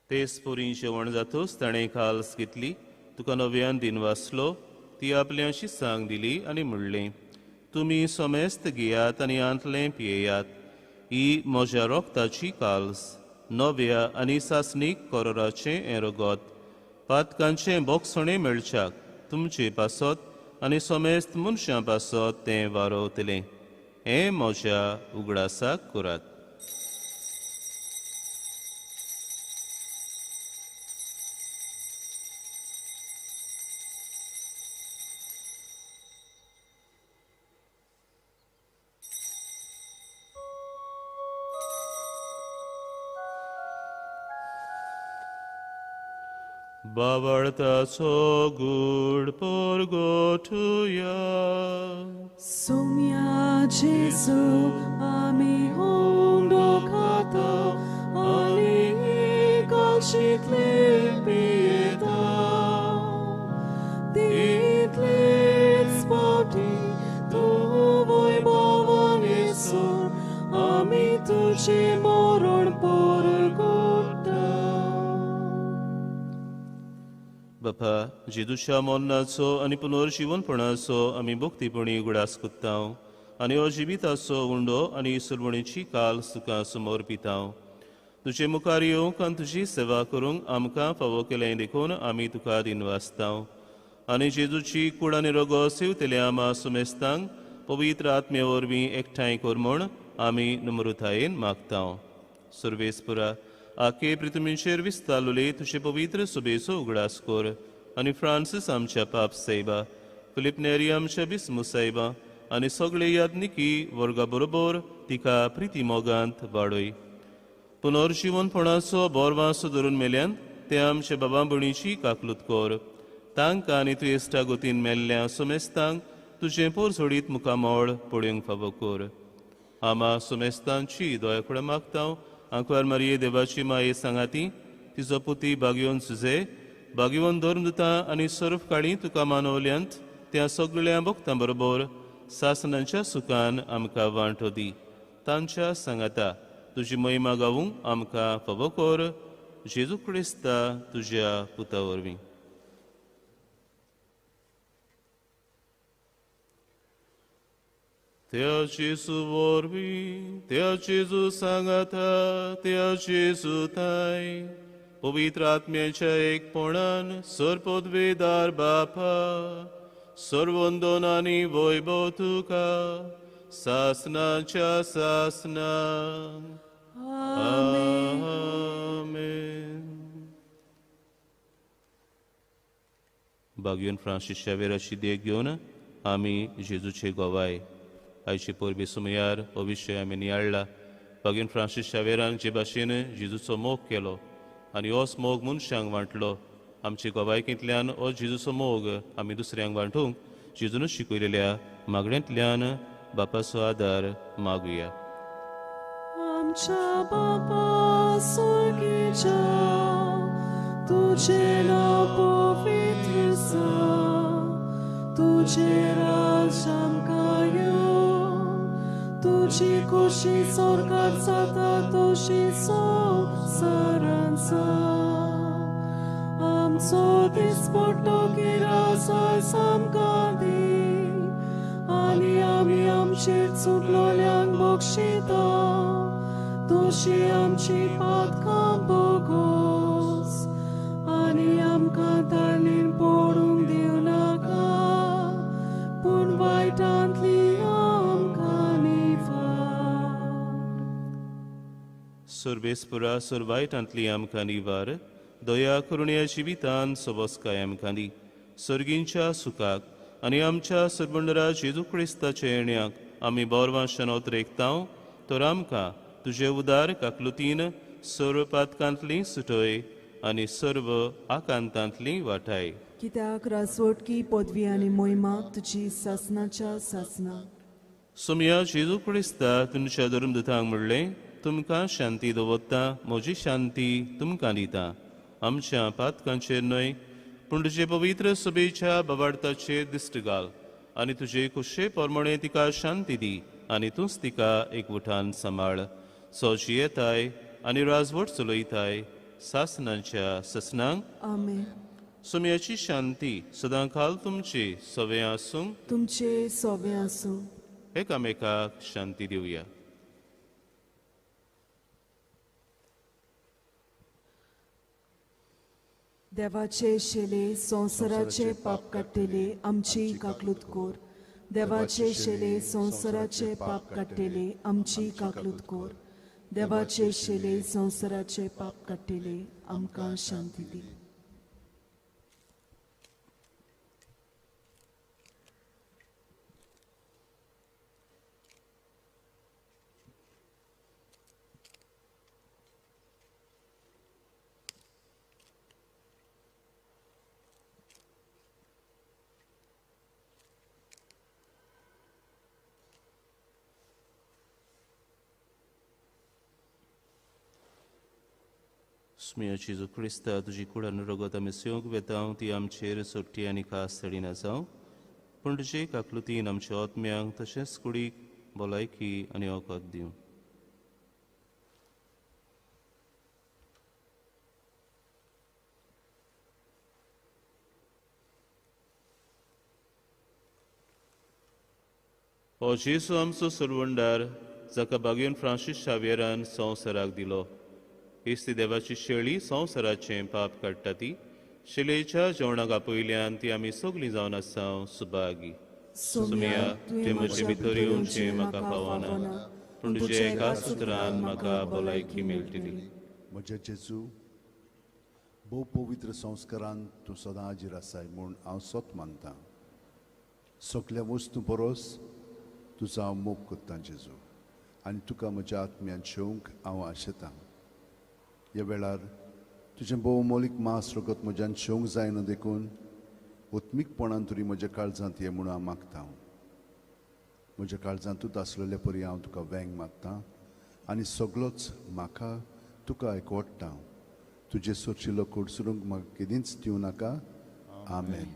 तेच पोरी जेवण जातूच ताणें खाल्स घेतली. तुका नव्यान दिन वाचलो. ती आपल्या शिसांक दिली आनी म्हणलें, तुमी सोमेस्त घेयात आनी आंतलें पियेयात. ही म्हज्या रोगताची काल्स, नव्या आनी सासणीक कोरोराचें हें रगत. पातकांचें बोगसणें मेळच्याक तुमचे पासत आनी सोमेस्त मनशां पासत तें वारोवतलें. हें म्हज्या उगडासाक करात. बावळताचो गूड पोरगोठुया. सोम्या जेजू आमी होंडो खाता आनी कालशीतले पियेता. तितलेच पावटी तूं वैभवान येसून आमी तुजें मरण पोरगोट्टा. बापा जेजूच्या मरणाचो आनी पुनर्जीवनपणाचो आमी भोक्तीपणी उगडास कोत्तांव आनी अजिविताचो उंडो आनी सुरवणेची काल सुखां समोर पितांव. तुजे मुखार येवंक आनी तुजी सेवा करूंक आमकां फावो केलें देखून आमी तुका दिन वाचतांव. आनी जेजूची कूड आनी रगत सेवतल्या आमा सुमेस्तांक पवित्र आत्मे वरवीं एकठांय कर म्हूण आमी नम्रतायेन मागतांव. सर्वेस्परा आखे पृथ्वीचेर विस्तारलोले तुजे पवित्र सुबेचो उगडास कर आनी फ्रांसीस आमच्या पाप सायबा, फिलिप नेरी आमच्या बिस्मू सायबा आनी सगळे यादनिकी वर्गा बरोबर तिका प्रिती मोगांत वाडय. पुनर्जीवनपणाचो बोरवांसो धरून मेल्यान ते आमच्या बाबा भयणीची काकलूत कर. तांकां आनी तूं इश्टा गोतीन मेल्ल्या सुमेस्तांक तुजें पोरसोडीत मुखामोळ पळोवंक फावो कर. आमा सुमेस्तांची दोयाकडे मागतांव. आंकवार मारये देवाची माये सांगाती, तिचो पुती बागयोन सुजे, बागयोन धर्मदुतां आनी सर्फ काळी तुका मानवल्यांत त्या सगळ्या भक्तां बरोबर सासणांच्या सुखान आमकां वांटो दी. तांच्या सांगाता तुजी महिमा गावूंक आमकां फावो कर. जेजू क्रिस्ता तुज्या पुता वरवीं. त्या जेजू वरवीं, त्या जेजू सांगाता, त्या जेजू थाय पवित्र आत्म्याच्या एकपणान सर्पोद्वेदार बापा सर्वंदोन आनी वैभव तुका सासनाच्या सासना. आमेन. बागयोन फ्रांसीस शावेराची देख घेवन आमी जेजूचे गोवाय आयचे परबे सुमयार हो विशय आमी नियाळ्ळा. बागयोन फ्रांसीस शावेरान जे भाशेन जेजूचो मोग केलो आनी होच मोग मनशांक वांटलो. आमचे गोवायकींतल्यान हो जेजूचो मोग आमी दुसऱ्यांक वांटूंक जेजूनच शिकयलेल्या मागण्यांतल्यान बापाचो आदार मागुया. आमच्या बापा स्वर्गीच्या तुझें नांव पवित्र आसा. तुजें राज्य आमकां येवं. आमची खोशी स्वर्गात जाता तशी संवसारांचा आमचो दिसपट्टो गिरासाय सामकां दी आनी आमी आमचेर चुकलोल्यांक बक्षिता तशी आमची पातकां बोगोस आनी आमकां ताळणेन पडूंक दिवं नाका पूण वायटांतली आमकां निवार. सर्वेस्परा सर्वायटांतली आमकां निवार दया करून ह्या जिवितान सबोसकाय आमकां दी सर्गींच्या सुखाक आनी आमच्या सर्वंडरा जेजू क्रिस्ताच्या येण्याक आमी बोरवांशान उतरेकतांव तर आमकां तुजे उदार काकलुतीन सर्व पातकांतली सुटय आनी सर्व आकांतांतली वाटाय. कित्याक रासवटकी पदवी आनी मोहिमा तुजी सासनाच्या सासना. सुमया जेजू क्रिस्ता तुमच्या धर्मदुतांक म्हणलें तुमकां शांती दवरता म्हजी शांती तुमकां दिता आमच्या पातकांचेर न्हय पूण तुजे पवित्र सभेच्या बाबार्थाचेर दिश्ट घाल आनी तुजे कुशे पोरमणे तिका शांती दी आनी तूंच तिका एकवटान सांबाळ सोची येताय आनी राजवट चलयताय सासनांच्या ससनांक. आमेन. सुमयाची शांती सदांकाल तुमची सवे आसूं तुमचे सोवे आसूं. एकामेकाक शांती दिवया. देवाचे शेले संवसाराचे पाप काडटेले आमची काकलूत कोर. देवाचे शेले संवसाराचे पाप काडटेले आमची काकलूत कोर. देवाचे शेले संवसाराचे पाप काडटेले आमकां शांती दी. स्मिया जेजू क्रिस्ता तुजी कुडा रगत आमी सेवंक वेतांव ती आमचेर सोडटी आनी खास थडीना जावं पूण तुजे काकलुतीन आमच्या आत्म्यांक तशेंच कुडीक भलायकी आनी ओकत दिवं. हो जेसू आमचो सर्वंडार जाका बागेन फ्रांसीस शावेरान संवसाराक दिलो इस्ती देवाची शेळी संवसाराचें पाप काडटा ती शिलेच्या जेवणाक आपयल्यान ती आमी सगलीं जावन आसांव सुभागी. सुमया तुवें म्हजे भितर येवचें म्हाका पावना पूण तुजे एका सुत्रान म्हाका भलायकी मेळटली. म्हजे जेजू भोव पवित्र संस्कारान तूं सदां हाजीर आसाय म्हूण हांव सोत मानतां. सगल्या वस्तू परस तुजो हांव मोग करतां जेजू आनी तुका म्हज्या आत्म्यान शेवंक हांव आशेतां. ह्या वेळार तुजें भोव मोलीक मास रगत म्हज्यान शेवंक जायना देखून उत्मीकपणान तरी म्हज्या काळजांत ये म्हूण हांव मागतां. म्हज्या काळजांतूच आसलेले परी हांव तुका वेंग मागतां आनी सगळोच म्हाका तुका एकवडटां. तुजे सोरचिल्लो कोडसरूंक म्हाका केदींच दिवं नाका. आमेन.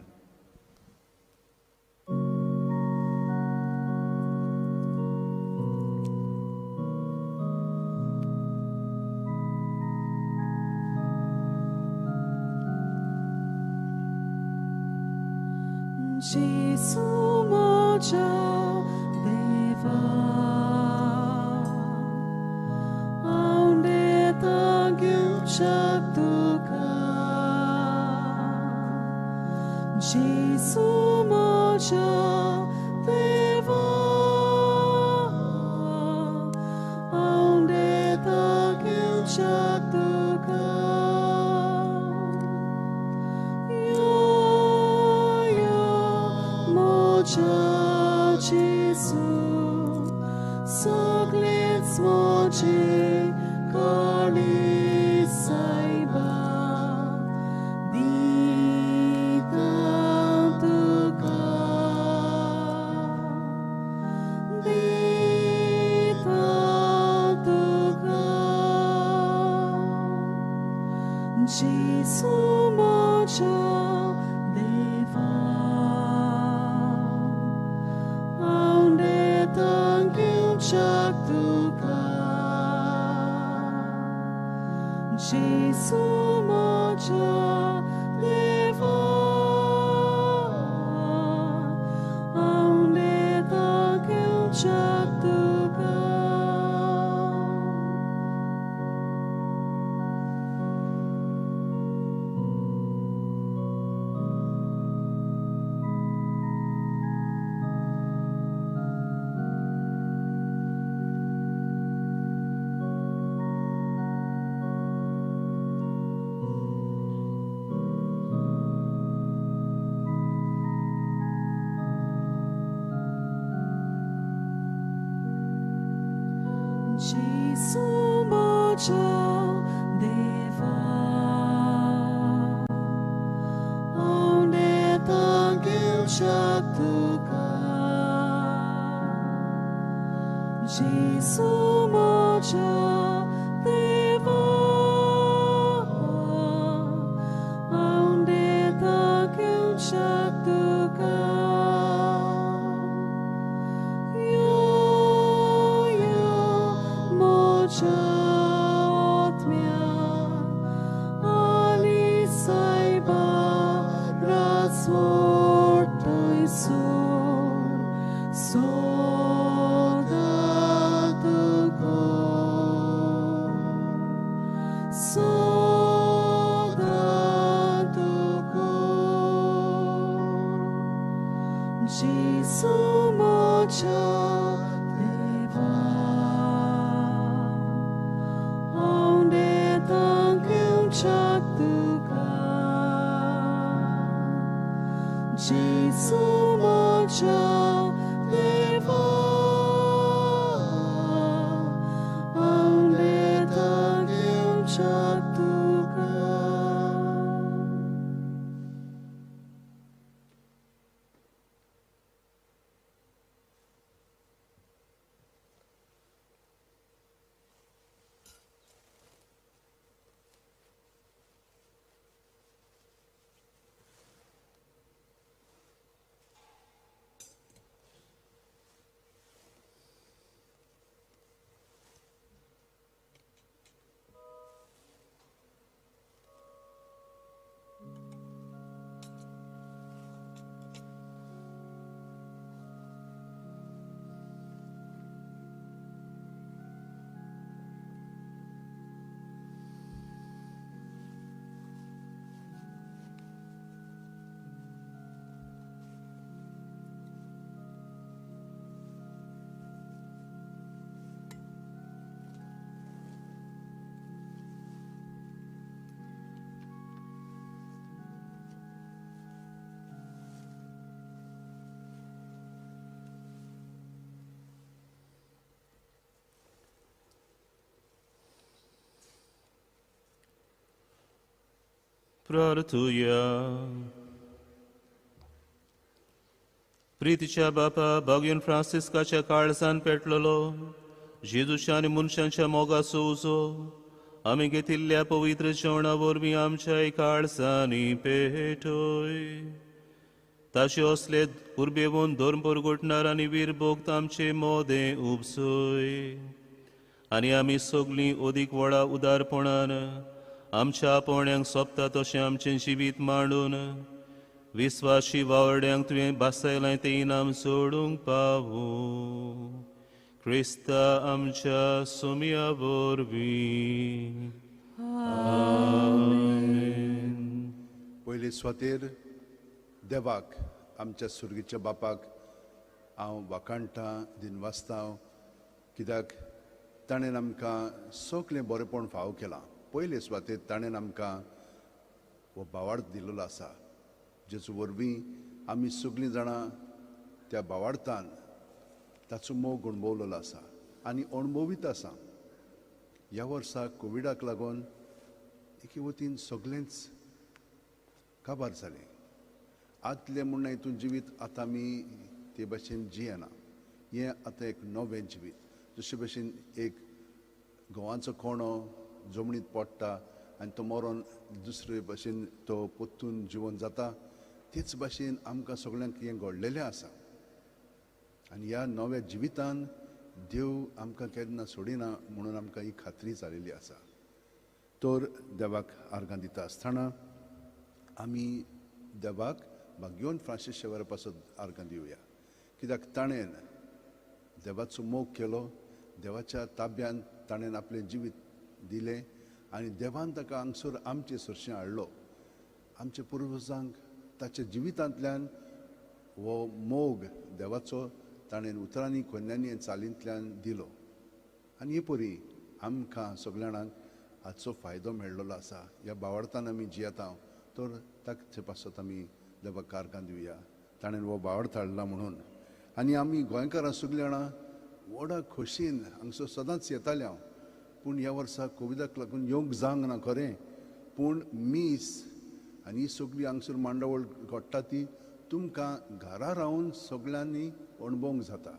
जेसू म्हज्या देवा हांव नेतां घेवच्याक तुका. जेसू म्हज्या देवा हांव नेतां घेवच्याक तुका. Jesu, sogleț moce cali saiba, ditan tuca, Jesu moce deva. Thank you, जेसू म्हज्या देवा हांव नेतां घेवच्याक तुका जेसू म्हज्या देवा हांव नेतां घेवच्याक तुका जेसू म्हज्या देवा हांव नेतां घेवच्याक तुका जेसू म्हज्या देवा हांव नेतां घेवच्याक तुका जेसू म्हज्या देवा हांव नेतां घेवच्याक तुका प्रार्थूया. प्रितीच्या बापा बागीन फ्रांसिस्काच्या काळजान पेटलेलो जेजूच्या आनी मनशांच्या मोगाचो उजो आमी घेतिल्ल्या पवित्र जेवणा वरवीं आमच्या काळजांनी पेटोय. ताचे असले उर्बेवून धर्म परगटणार आनी वीरभोक्त आमचे मोदें उपसोय आनी आमी सगलीं ओदीक व्हडा उदारपणान आमच्या आपोवण्यांक सोंपता तशें आमचें जिवीत मांडून विस्वासी वावड्यांक तुवें बासायलां तें इनाम सोडूंक पावूं. क्रिस्ता आमच्या सोमया वरवीं. आमेन. पयले स्वातेर देवाक आमच्या सुर्गीच्या बापाक हांव वाकाणटां दिनवासतां कित्याक ताणें आमकां सगलें बरेंपण फावो केलां. पयले सुवातेर ताणें आमकां हो भावार्थ दिल्लो आसा जेचो वरवीं आमी सगलीं जाणां त्या भावार्थान ताचो मोग अणभवलेलो आसा आनी अणभवीत आसा. ह्या वर्सा कोविडाक लागून एके वतीन सगळेंच काबार जालें. आदलें म्हणून हितून जिवीत आतां आमी ते भाशेन जियेना. हें आतां एक नवें जिवीत. जशे भशेन एक घोवाचो कोणो जमनीत पडटा आनी तो मरोन दुसरे भाशेन तो पोत्तून जिवन जाता तेच भाशेन आमकां सगळ्यांक हें घडलेलें आसा. आनी ह्या नव्या जिवितान देव आमकां केन्ना सोडिना म्हणून आमकां ही खात्री जालेली आसा. तर देवाक आर्गां दिता आसतना आमी देवाक भाग्योन फ्रांसीस शेवेरा पासून आर्गां दिवया, कित्याक ताणें देवाचो मोग केलो, देवाच्या ताब्यान ताणें आपलें जिवीत दिलें आनी देवान ताका हांगसर आमचे सरशें हाडलो. आमच्या पुर्वजांक ताच्या जिवितांतल्यान हो मोग देवाचो ताणें उतरांनी कोन्यांनी चालींतल्यान दिलो आनी हे परी आमकां सगळ्या जाणांक हाचो फायदो मेळ्ळलो आसा. ह्या बावडतान आमी जियेता तर ताचे पासत आमी देवाक आर्गां दिवया, ताणें हो बावडतो हाडला म्हणून. आनी आमी गोंयकारां सगळीं जाणां व्हडा खोशयेन हांगसर सदांच येताले हांव, पूण ह्या वर्सा कोविडाक लागून येवंक जावंक ना खरें, पूण मीस आनी ही सगळी हांगसर मांडावळ घडटा ती तुमकां घरा रावन सगळ्यांनी अणभवंक जाता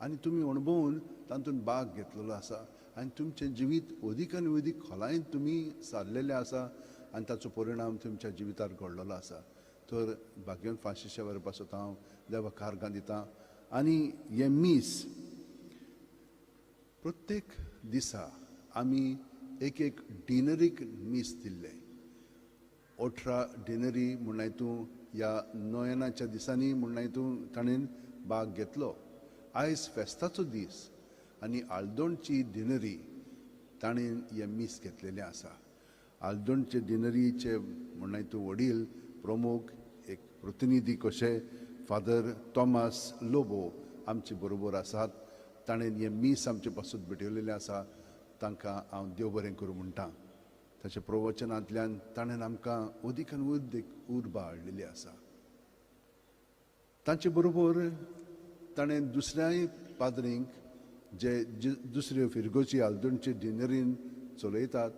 आनी तुमी अणभवून तातूंत भाग घेतलेलो आसा आनी तुमचें जिवीत अदीक आनी अदीक खोलायेन तुमी सारलेलें आसा आनी ताचो परिणाम तुमच्या जिवितार घडलेलो आसा. तर भाग्योन फ्रांसीस शेवेरा पासत हांव देवाक आर्गां दितां. आनी हे मीस प्रत्येक दिसा आमी एक डिनरीक मीस दिल्ले. 18 डिनरी म्हणून हितून ह्या नोयनाच्या दिसांनी म्हणून हितून ताणें भाग घेतलो. आयज फेस्ताचो दीस आनी आल्दोणची डिनरी ताणें हे मीस घेतलेलें आसा. आल्दोणचे डिनरीचे म्हणून हितून वडील प्रमुख एक प्रतिनिधी कशे फादर तोमास लोबो आमचे बरोबर आसात. ताणें हे मीस आमचे पासून भेटयलेलें आसा. तांकां हांव देव बरें करूं म्हणटा. ताच्या प्रवचनांतल्यान ताणें आमकां अदीक आनी अदीक उर्बा हाडलेली आसा. तांचे बरोबर ताणें दुसऱ्याय पाद्रींक जे दुसऱ्यो फिरगोची आल्दोणचे डिनरीन चलयतात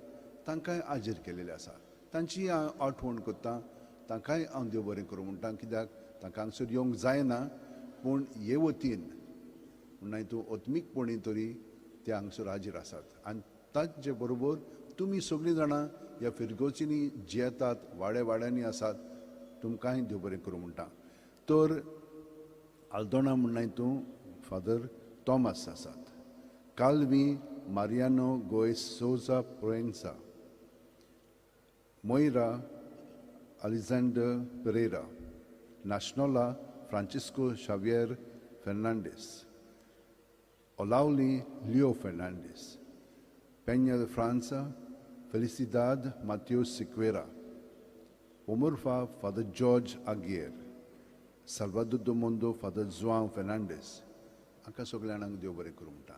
तांकांय आजीर केलेले आसा. तांची हांव आठवण करतां. तांकांय हांव देव बरें करूं म्हणटा, कित्याक तांकां हांगसर येवंक जायना, पूण हे वतीन म्हणून हितून ओत्मीकपणी तरी ते हांगसर हाजीर आसात. आनी तांचे बरोबर तुमी सगळीं जाणां ह्या फिरगोचींनी जियेतात, वाड्यांनी आसात, तुमकांय देव बरें करूं म्हणटा. तर आल्दोणा म्हणून हितून फादर तोमास आसात. काल्वी मारियानो गोयस सोजा प्रोएन्सा, मोयरा अलेक्झांडर पेरेरा, नाशनोला फ्रांसिस्को शावियर फेर्नांडीस, ओलावली लिओ फेर्नांडीस, पेña de França Felicidad Mateus Siqueira, Omurfa Father George Aguirre, Salvador do Mundo Father João Fernandes. हांकां सगळ्या जाणांक देव बरें करूं म्हणटा.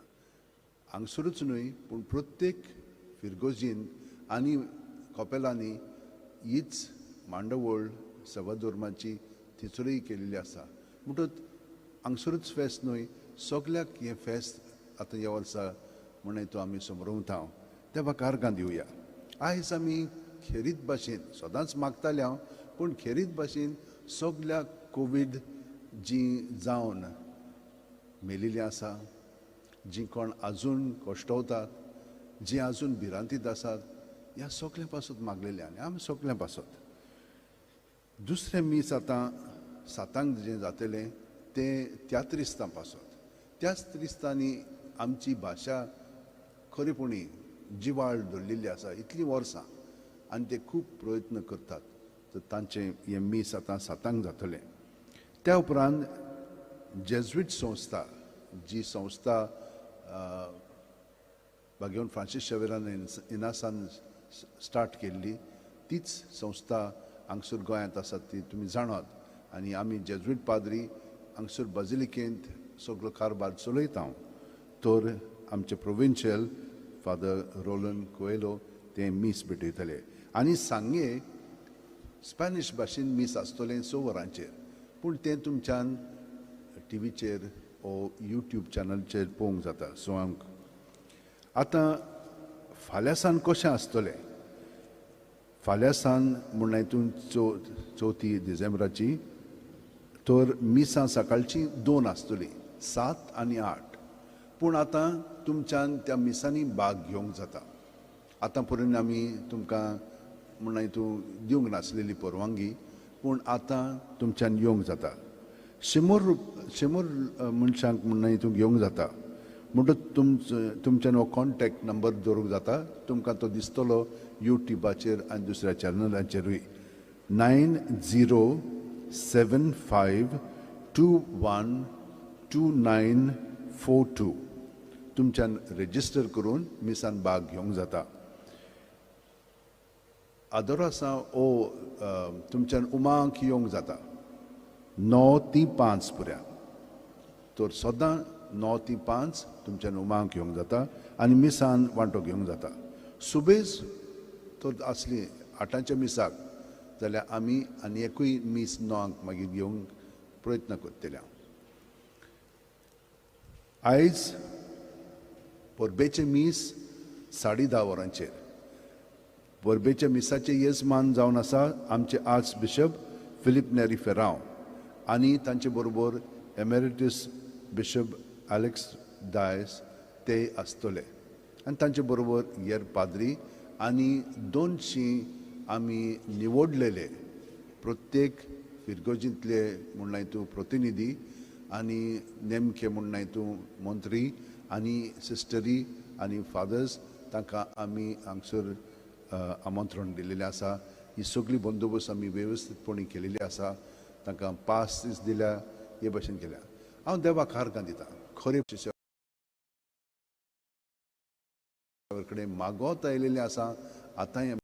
हांगसरूच न्हय पूण प्रत्येक फिरगोजीन आनी कॉपेलांनी हीच मांडवळ सेवाधर्माची थिचोरी केलेली आसा. म्हणटच हांगसरूच फेस्त न्हय, सगळ्याक हें फेस्त आतां ह्या वर्सा म्हणून तो आमी समरवता. देवाक आर्गां दिवया. आयज आमी खेरीत भाशेन सदांच मागताले हांव, पूण खेरीत भाशेन सगळ्या कोवीड जीं जावन मेलिल्लीं आसा, जीं कोण आजून कोश्टवतात, जीं आजून भिरांतीत आसात, ह्या सगळ्या पासत मागलेलें आनी आमी सगळ्या पासत. दुसरें मीस आतां 7 जें जातलें तें त्या त्रिस्तां पासत. त्याच त्रिस्तांनी आमची भाशा खरेपणी जिवाळ धरलेली आसा इतलीं वर्सां, आनी ते खूब प्रयत्न करतात. तर तांचें हें मीस आतां 7 जातलें. त्या उपरांत जेजुईट संस्था, जी संस्था भाग्योन फ्रांसीस शेवेरान इनासान स्टार्ट केल्ली, तीच संस्था हांगसर गोंयांत आसा ती तुमी जाणात. आनी आमी जेजुईट पाद्री हांगसर बाजिलिकेंत सगळो कारबार चलयता. तर आमचे प्रोविन्शियल फादर रोलन कोएलो ते मीस भेटयतले. आनी सांगे स्पॅनिश भाशेन मीस आसतलें 6 वरांचेर, पूण तें तुमच्यान टीव्हीचेर ओ यूट्यूब चॅनलचेर पळोवंक जाता. सो आतां फाल्यां सान कशें आसतलें? फाल्यां सान म्हण हितून 4 डिसेंबराची तर मिसां सकाळची 2 आसतलीं, 7 आनी 8. पूण आतां तुमच्यान त्या मिसांनी भाग घेवंक जाता. आतां पर्यंत आमी तुमकां म्हण हितून दिवंक नासलेली परवानगी, पूण आतां तुमच्यान येवंक जाता. शेमोर मनशांक म्हण हितून घेवंक जाता. म्हणटच तुमच्यान हो कॉन्टॅक्ट नंबर दवरूंक जाता. तुमकां तो दिसतलो यूट्यूबाचेर आनी दुसऱ्या चॅनलांचेरूय. 9075212942 तुमच्यान रेजिस्टर करून मिसान भाग घेवंक जाता. आदोरासा ओ तुमच्यान उमांक येवंक जाता 9 ती 5 पर्यंत. तर सदां 9 ती 5 तुमच्यान उमांक येवंक जाता आनी मिसान वांटो घेवंक जाता. सुबेज तर आसली 8च्या मिसाक जाल्यार आमी आनी एकूय मीस 9 मागीर घेवंक प्रयत्न करतले. आयज परबेचे मीस 10:30 वरांचेर. परबेच्या मिसाचे येजमान जावन आसा आमचे आर्च बिशप फिलीप नेरी फेरांव आनी तांचे बरोबर एमेरिटस बिशप एलेक्स डायस ते आसतले आनी तांचे बरोबर हेर पाद्री आनी 200 आमी निवडलेले प्रत्येक फिरगोजींतले म्हणून तूं प्रतिनिधी आनी नेमके म्हणून तूं मंत्री आनी सिस्टरी आनी फादर्स तांकां आमी हांगसर आमंत्रण दिलेलें आसा. ही सगळी बंदोबस्त आमी वेवस्थीतपणी केलेली आसा. तांकां पास दिल्या हे भाशेन केल्या. हांव देवाक हारकां दिता. खरे कडेन मागोत आयलेलें आसा. आतांय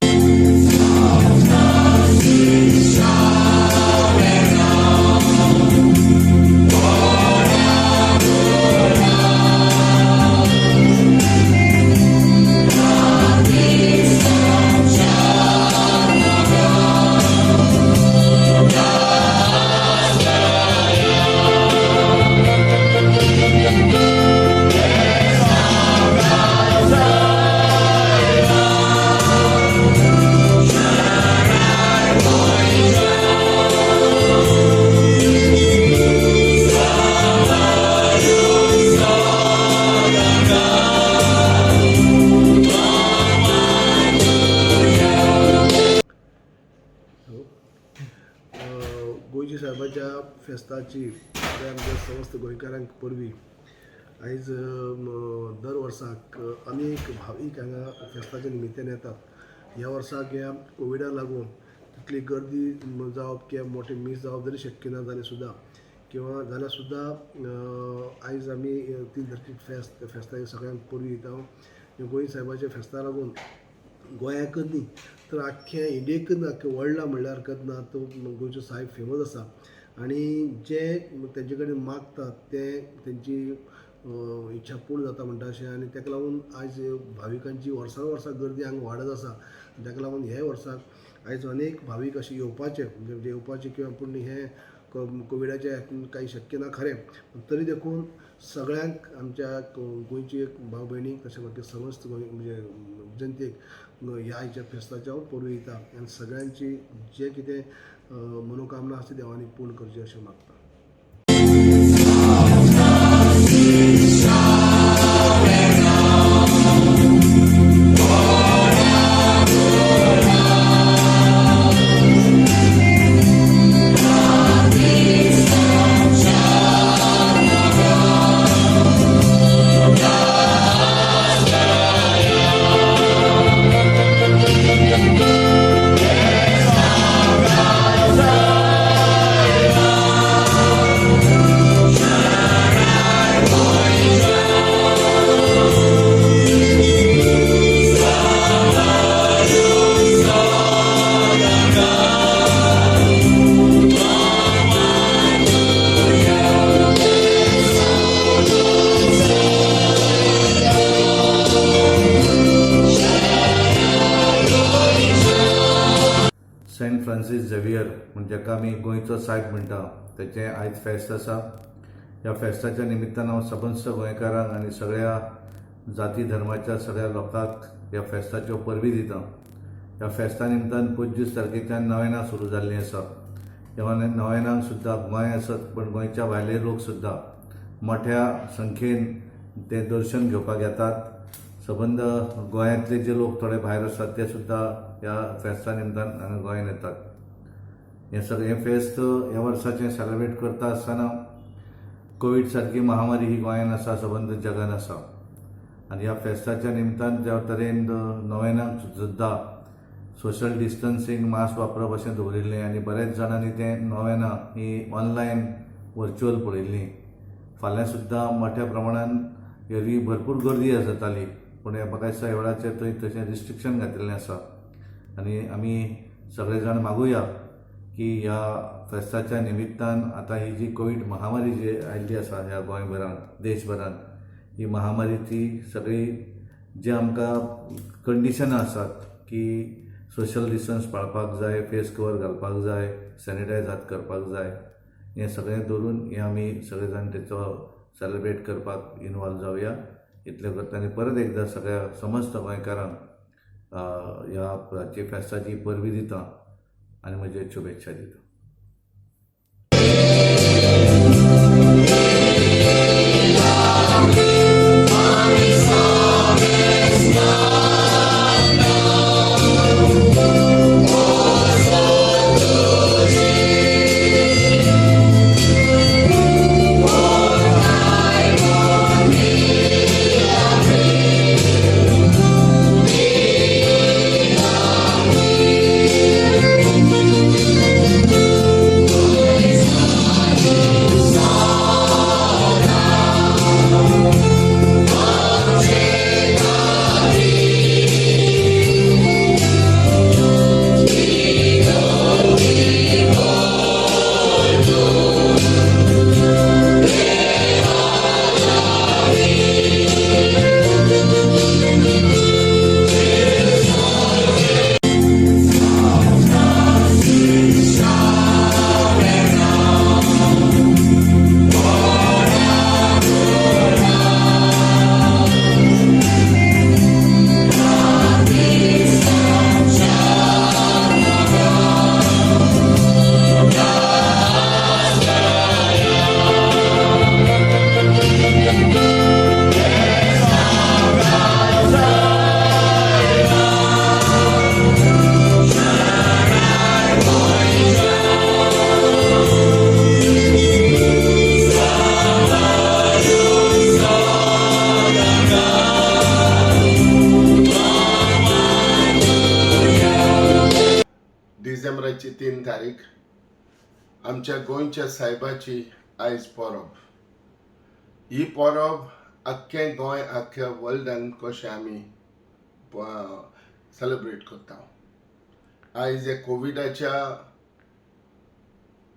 गोंयच्या साहेबाच्या फेस्ताची आमच्या समस्त गोंयकारांक परबीं आयज दर वर्साक अनेक भावीक हांगा फेस्ताच्या निमित्यान येतात. ह्या वर्साक ह्या कोविडाक लागून तितली गर्दी जावप किंवा मोठे मीस जावप जरी शक्य ना जालें सुद्दां जाल्यार सुद्दां आयज आमी 3 तारखेक फेस्ताक सगळ्यांक परबीं दिता. गोंय साहेबाच्या फेस्ताक लागून गोंयाकच न्ही तर आख्ख्या इंडियेकच आख्ख्या वर्ल्डा म्हणल्यार हरकत ना. तो गोंयचो साहेब फेमस आसा आनी जे तेंचे कडेन मागतात ते तेंची इच्छा पूर्ण जाता म्हणटा अशें. आनी ताका लागून आयज भाविकांची वर्सान वर्सा गर्दी हांगा वाडत आसा. ताका लागून हे वर्साक आयज अनेक भावीक अशे येवपाचे किंवा पूण हे कोविडाचे हातून काही शक्य ना खरें. तरी देखून सगळ्यांक आमच्या गोंयची भाव भयणीक तशें बाकी समस्त गोंय म्हणजे जनतेक ह्या आयच्या फेस्ताच्या हांव परबीं दिता आनी सगळ्यांची जे कितें मनोकामना आसा देवानी पूर्ण करची अशें मागता. सेंट फ्रांसीस झेवियर म्हणजे जाका आमी गोंयचो सायब म्हणटा तेचें आयज फेस्त आसा. ह्या फेस्ताच्या निमित्तान हांव सबंद गोंयकारांक आनी सगळ्या जाती धर्माच्या सगळ्या लोकांक ह्या फेस्ताच्यो परबीं दिता. ह्या फेस्ता निमतान 25 तारखेच्यान नोवेना सुरू जाल्लीं आसा. ह्या नोवेनाक सुद्दां गोंय आसत पण गोंयच्या भायले लोक सुद्दां मोठ्या संख्येन ते दर्शन घेवपाक येतात. सबंद गोंयांतले जे लोक थोडे भायर आसात ते सुद्दां ह्या फेस्ता निमतान हांगा गोंयांत येतात. हे फेस्त ह्या वर्साचें सेलेब्रेट करता आसतना कोविड सारकी महामारी ही गोंयांत आसा, सबंद जगान आसा. आनी ह्या फेस्ताच्या निमतान ज्या तरेन नोवेनाक सुद्दां सोशल डिस्टन्सिंग मास्क वापरप अशें दवरिल्लें आनी बरेच जाणांनी तें नोवेनां ही ऑनलायन वर्च्युअल पळयल्लीं. फाल्यां सुद्दां मोठ्या प्रमाणान एरवी भरपूर गर्दी जाताली, पूण म्हाका दिसता ह्या वेळाचेर थंय तशें रिस्ट्रिक्शन घातिल्लें आसा. आनी आमी सगळे जाण मागुया की ह्या फेस्ताच्या निमित्तान आतां ही जी कोविड महामारी जी आयिल्ली आसा ह्या गोंयभरान देशभरान, ही महामारी ती सगळी जे आमकां कंडिशनां आसात की सोशल डिस्टन्स पाळपाक जाय, फेस कवर घालपाक जाय, सॅनिटायज हात करपाक जाय, हें सगळें धरून हे आमी सगळे जाण तेचो सेलिब्रेट करपाक इनवॉल्व जावया. इतलें करता आनी परत एकदां सगळ्या समस्त गोंयकारांक ह्या फेस्ताची परबीं दिता आनी म्हजे शुभेच्छा दिता. डिसेंबराची 3 तारीख आमच्या गोंयच्या सायबाची आयज परब. ही परब अख्खें गोंय अख्ख्या वर्ल्डान कशें आमी सेलिब्रेट करता. आयज हे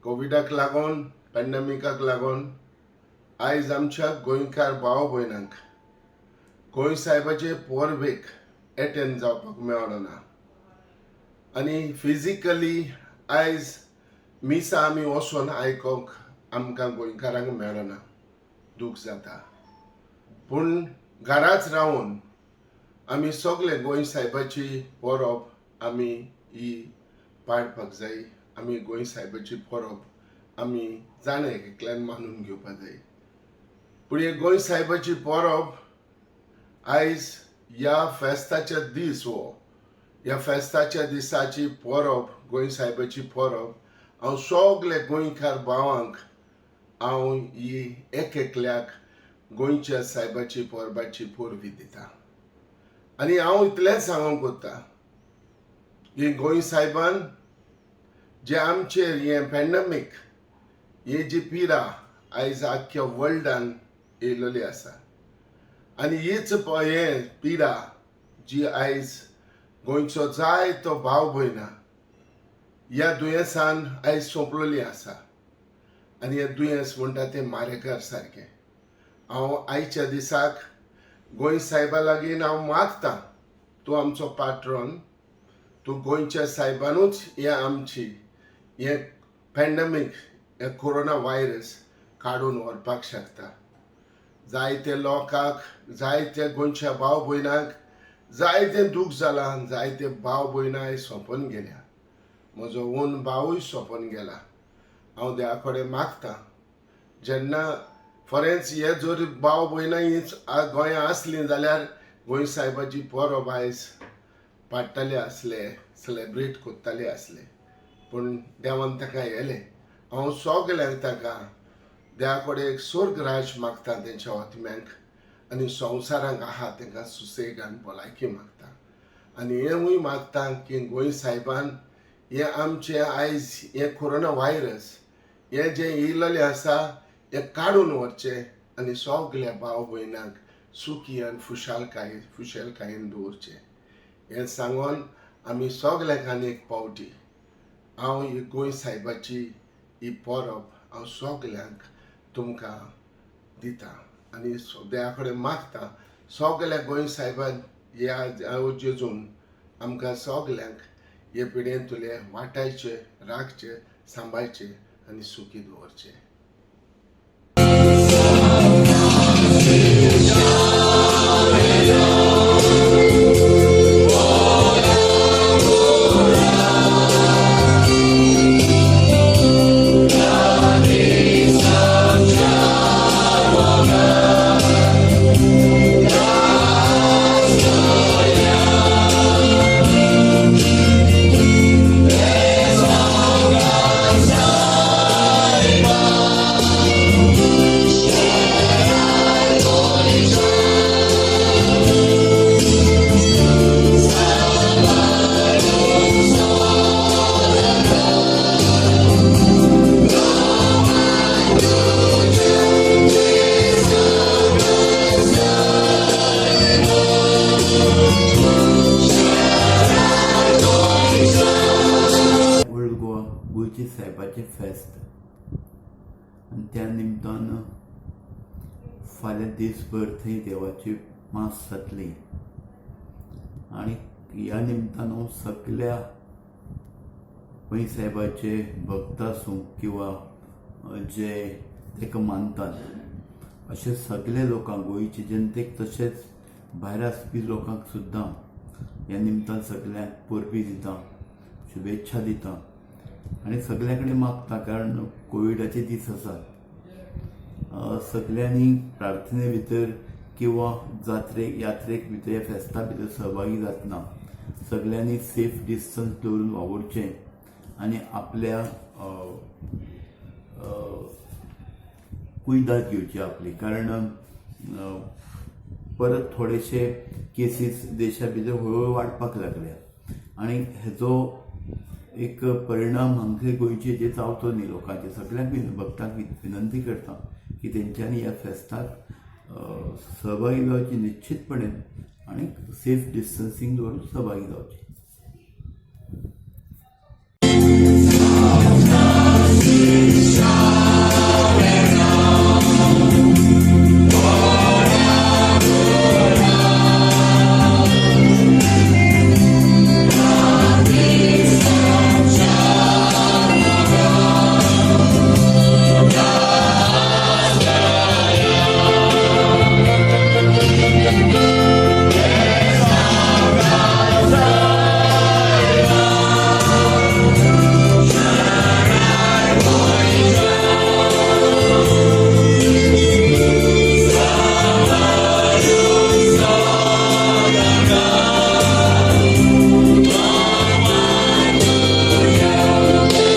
कोविडाक लागून, पॅन्डेमिकाक लागून आयज आमच्या गोंयकार भाव भयणांक गोंय सायबाचे परबेक एटेंड जावपाक मेळ्ळो ना. आनी फिजिकली आयज मिसा आमी वचोन आयकोंक आमकां गोंयकारांक मेळना, दूख जाता. पूण घराच रावन आमी सगळे गोंय सायबाची परब आमी ही पाळपाक जाय. आमी गोंय सायबाची परब आमी जाणा एकल्यान मानून घेवपाक जाय. पूण हे गोंय सायबाची परब आयज ह्या फेस्ताच्या दीस ह्या फेस्ताच्या दिसाची परब, गोंय सायबाची परब, हांव सगळे गोंयकार भावांक हांव ही एकल्याक गोंयच्या सायबाची परबाची परबी दिता. आनी हांव इतलेंच सांगूंक सोदता की गोंय सायबान जे आमचेर हें पॅन्डेमीक, ही जी पिडा आयज आख्ख्या वर्ल्डान येयलेली आसा, आनी हीच हे पिडा जी आयज गोंयचो जायतो भाव भयणां ह्या दुयेंसान आयज सोंपलेली आसा. आनी हें दुयेंस म्हणटा तें मारेकार सारकें. हांव आयच्या दिसाक गोंय सायबा लागीं हांव मागतां, तूं आमचो पाट्रोन, तूं गोंयच्या सायबानूच हें पॅन्डेमीक, हें कोरोना व्हायरस काडून व्हरपाक शकता. जायते लोकांक, जायत्या गोंयच्या भाव भयणांक जायतें दूख जालां, जायते भाव भयणां सोंपोन गेल्या. म्हजो ओन भावूय सोंपोन गेला. हांव देवा कडेन मागतां, जेन्ना फरेंच हे जर भाव भयणां हीच गोंयांत आसलीं जाल्यार गोंय सायबाची परब आयज पाडटले आसले, सेलिब्रेट करताले आसले. पूण देवान ताका हेलें. हांव सगल्यांक ताका देवा कडेन एक स्वर्ग राज मागता तेंच्या आत्म्यांक आनी संवसारांक आहा तांकां सुसेग आनी भलायकी मागता आनी हेंवूय मागता की गोंय साहेबान हे आमचे आयज हे कोरोना व्हायरस हे जे येयलेलें आसा हे काडून व्हरचें आनी सगल्या भाव भयणांक सुखी आनी खुशालकायेन दवरचें हें सांगून आमी सगल्यांक आनी एक पावटी हांव ही गोंय साहेबाची ही परब हांव सगल्यांक तुमकां दिता आनी देवा कडेन मागता सगल्या गोंय साहेबान ह्या जेजून आमकां सगल्यांक हे पिडेंतले वाटायचे राखचे सांबाळचे आनी सुखी दवरचे. गोंयचे साहेबाचे फेस्त आनी त्या निमतान फाल्यां दिसभर थंय देवाची मास जातली आनी ह्या निमतान हांव सगल्या गोंय साहेबाचे भक्त आसूं किंवा जे ताका मानतात अशे सगळे लोकांक गोंयचे जनतेक तशेंच भायर आसपी लोकांक सुद्दां ह्या निमतान सगळ्यांक परबी दिता शुभेच्छा दिता आनी सगळ्या कडेन मागता कारण कोविडाचे दीस आसात सगळ्यांनी प्रार्थने भितर किंवा जात्रेक यात्रेक भितर ह्या फेस्ता भितर सहभागी जातना सगळ्यांनी सेफ डिस्टन्स दवरून वावरचें आनी आपल्या कुयदाद घेवची आपली कारण परत थोडेशे केसीस देशा भितर हळूहळू वाडपाक लागल्या आनी हेजो एक परिणाम आमचे गोंयचे जे जावचो न्ही लोकांचे सगळ्यांक भक्तांक विनंती करता की तेंच्यांनी ह्या फेस्ताक सहभागी जावचे निश्चितपणे आनी सेफ डिस्टन्सींग दवरून सहभागी जावचे.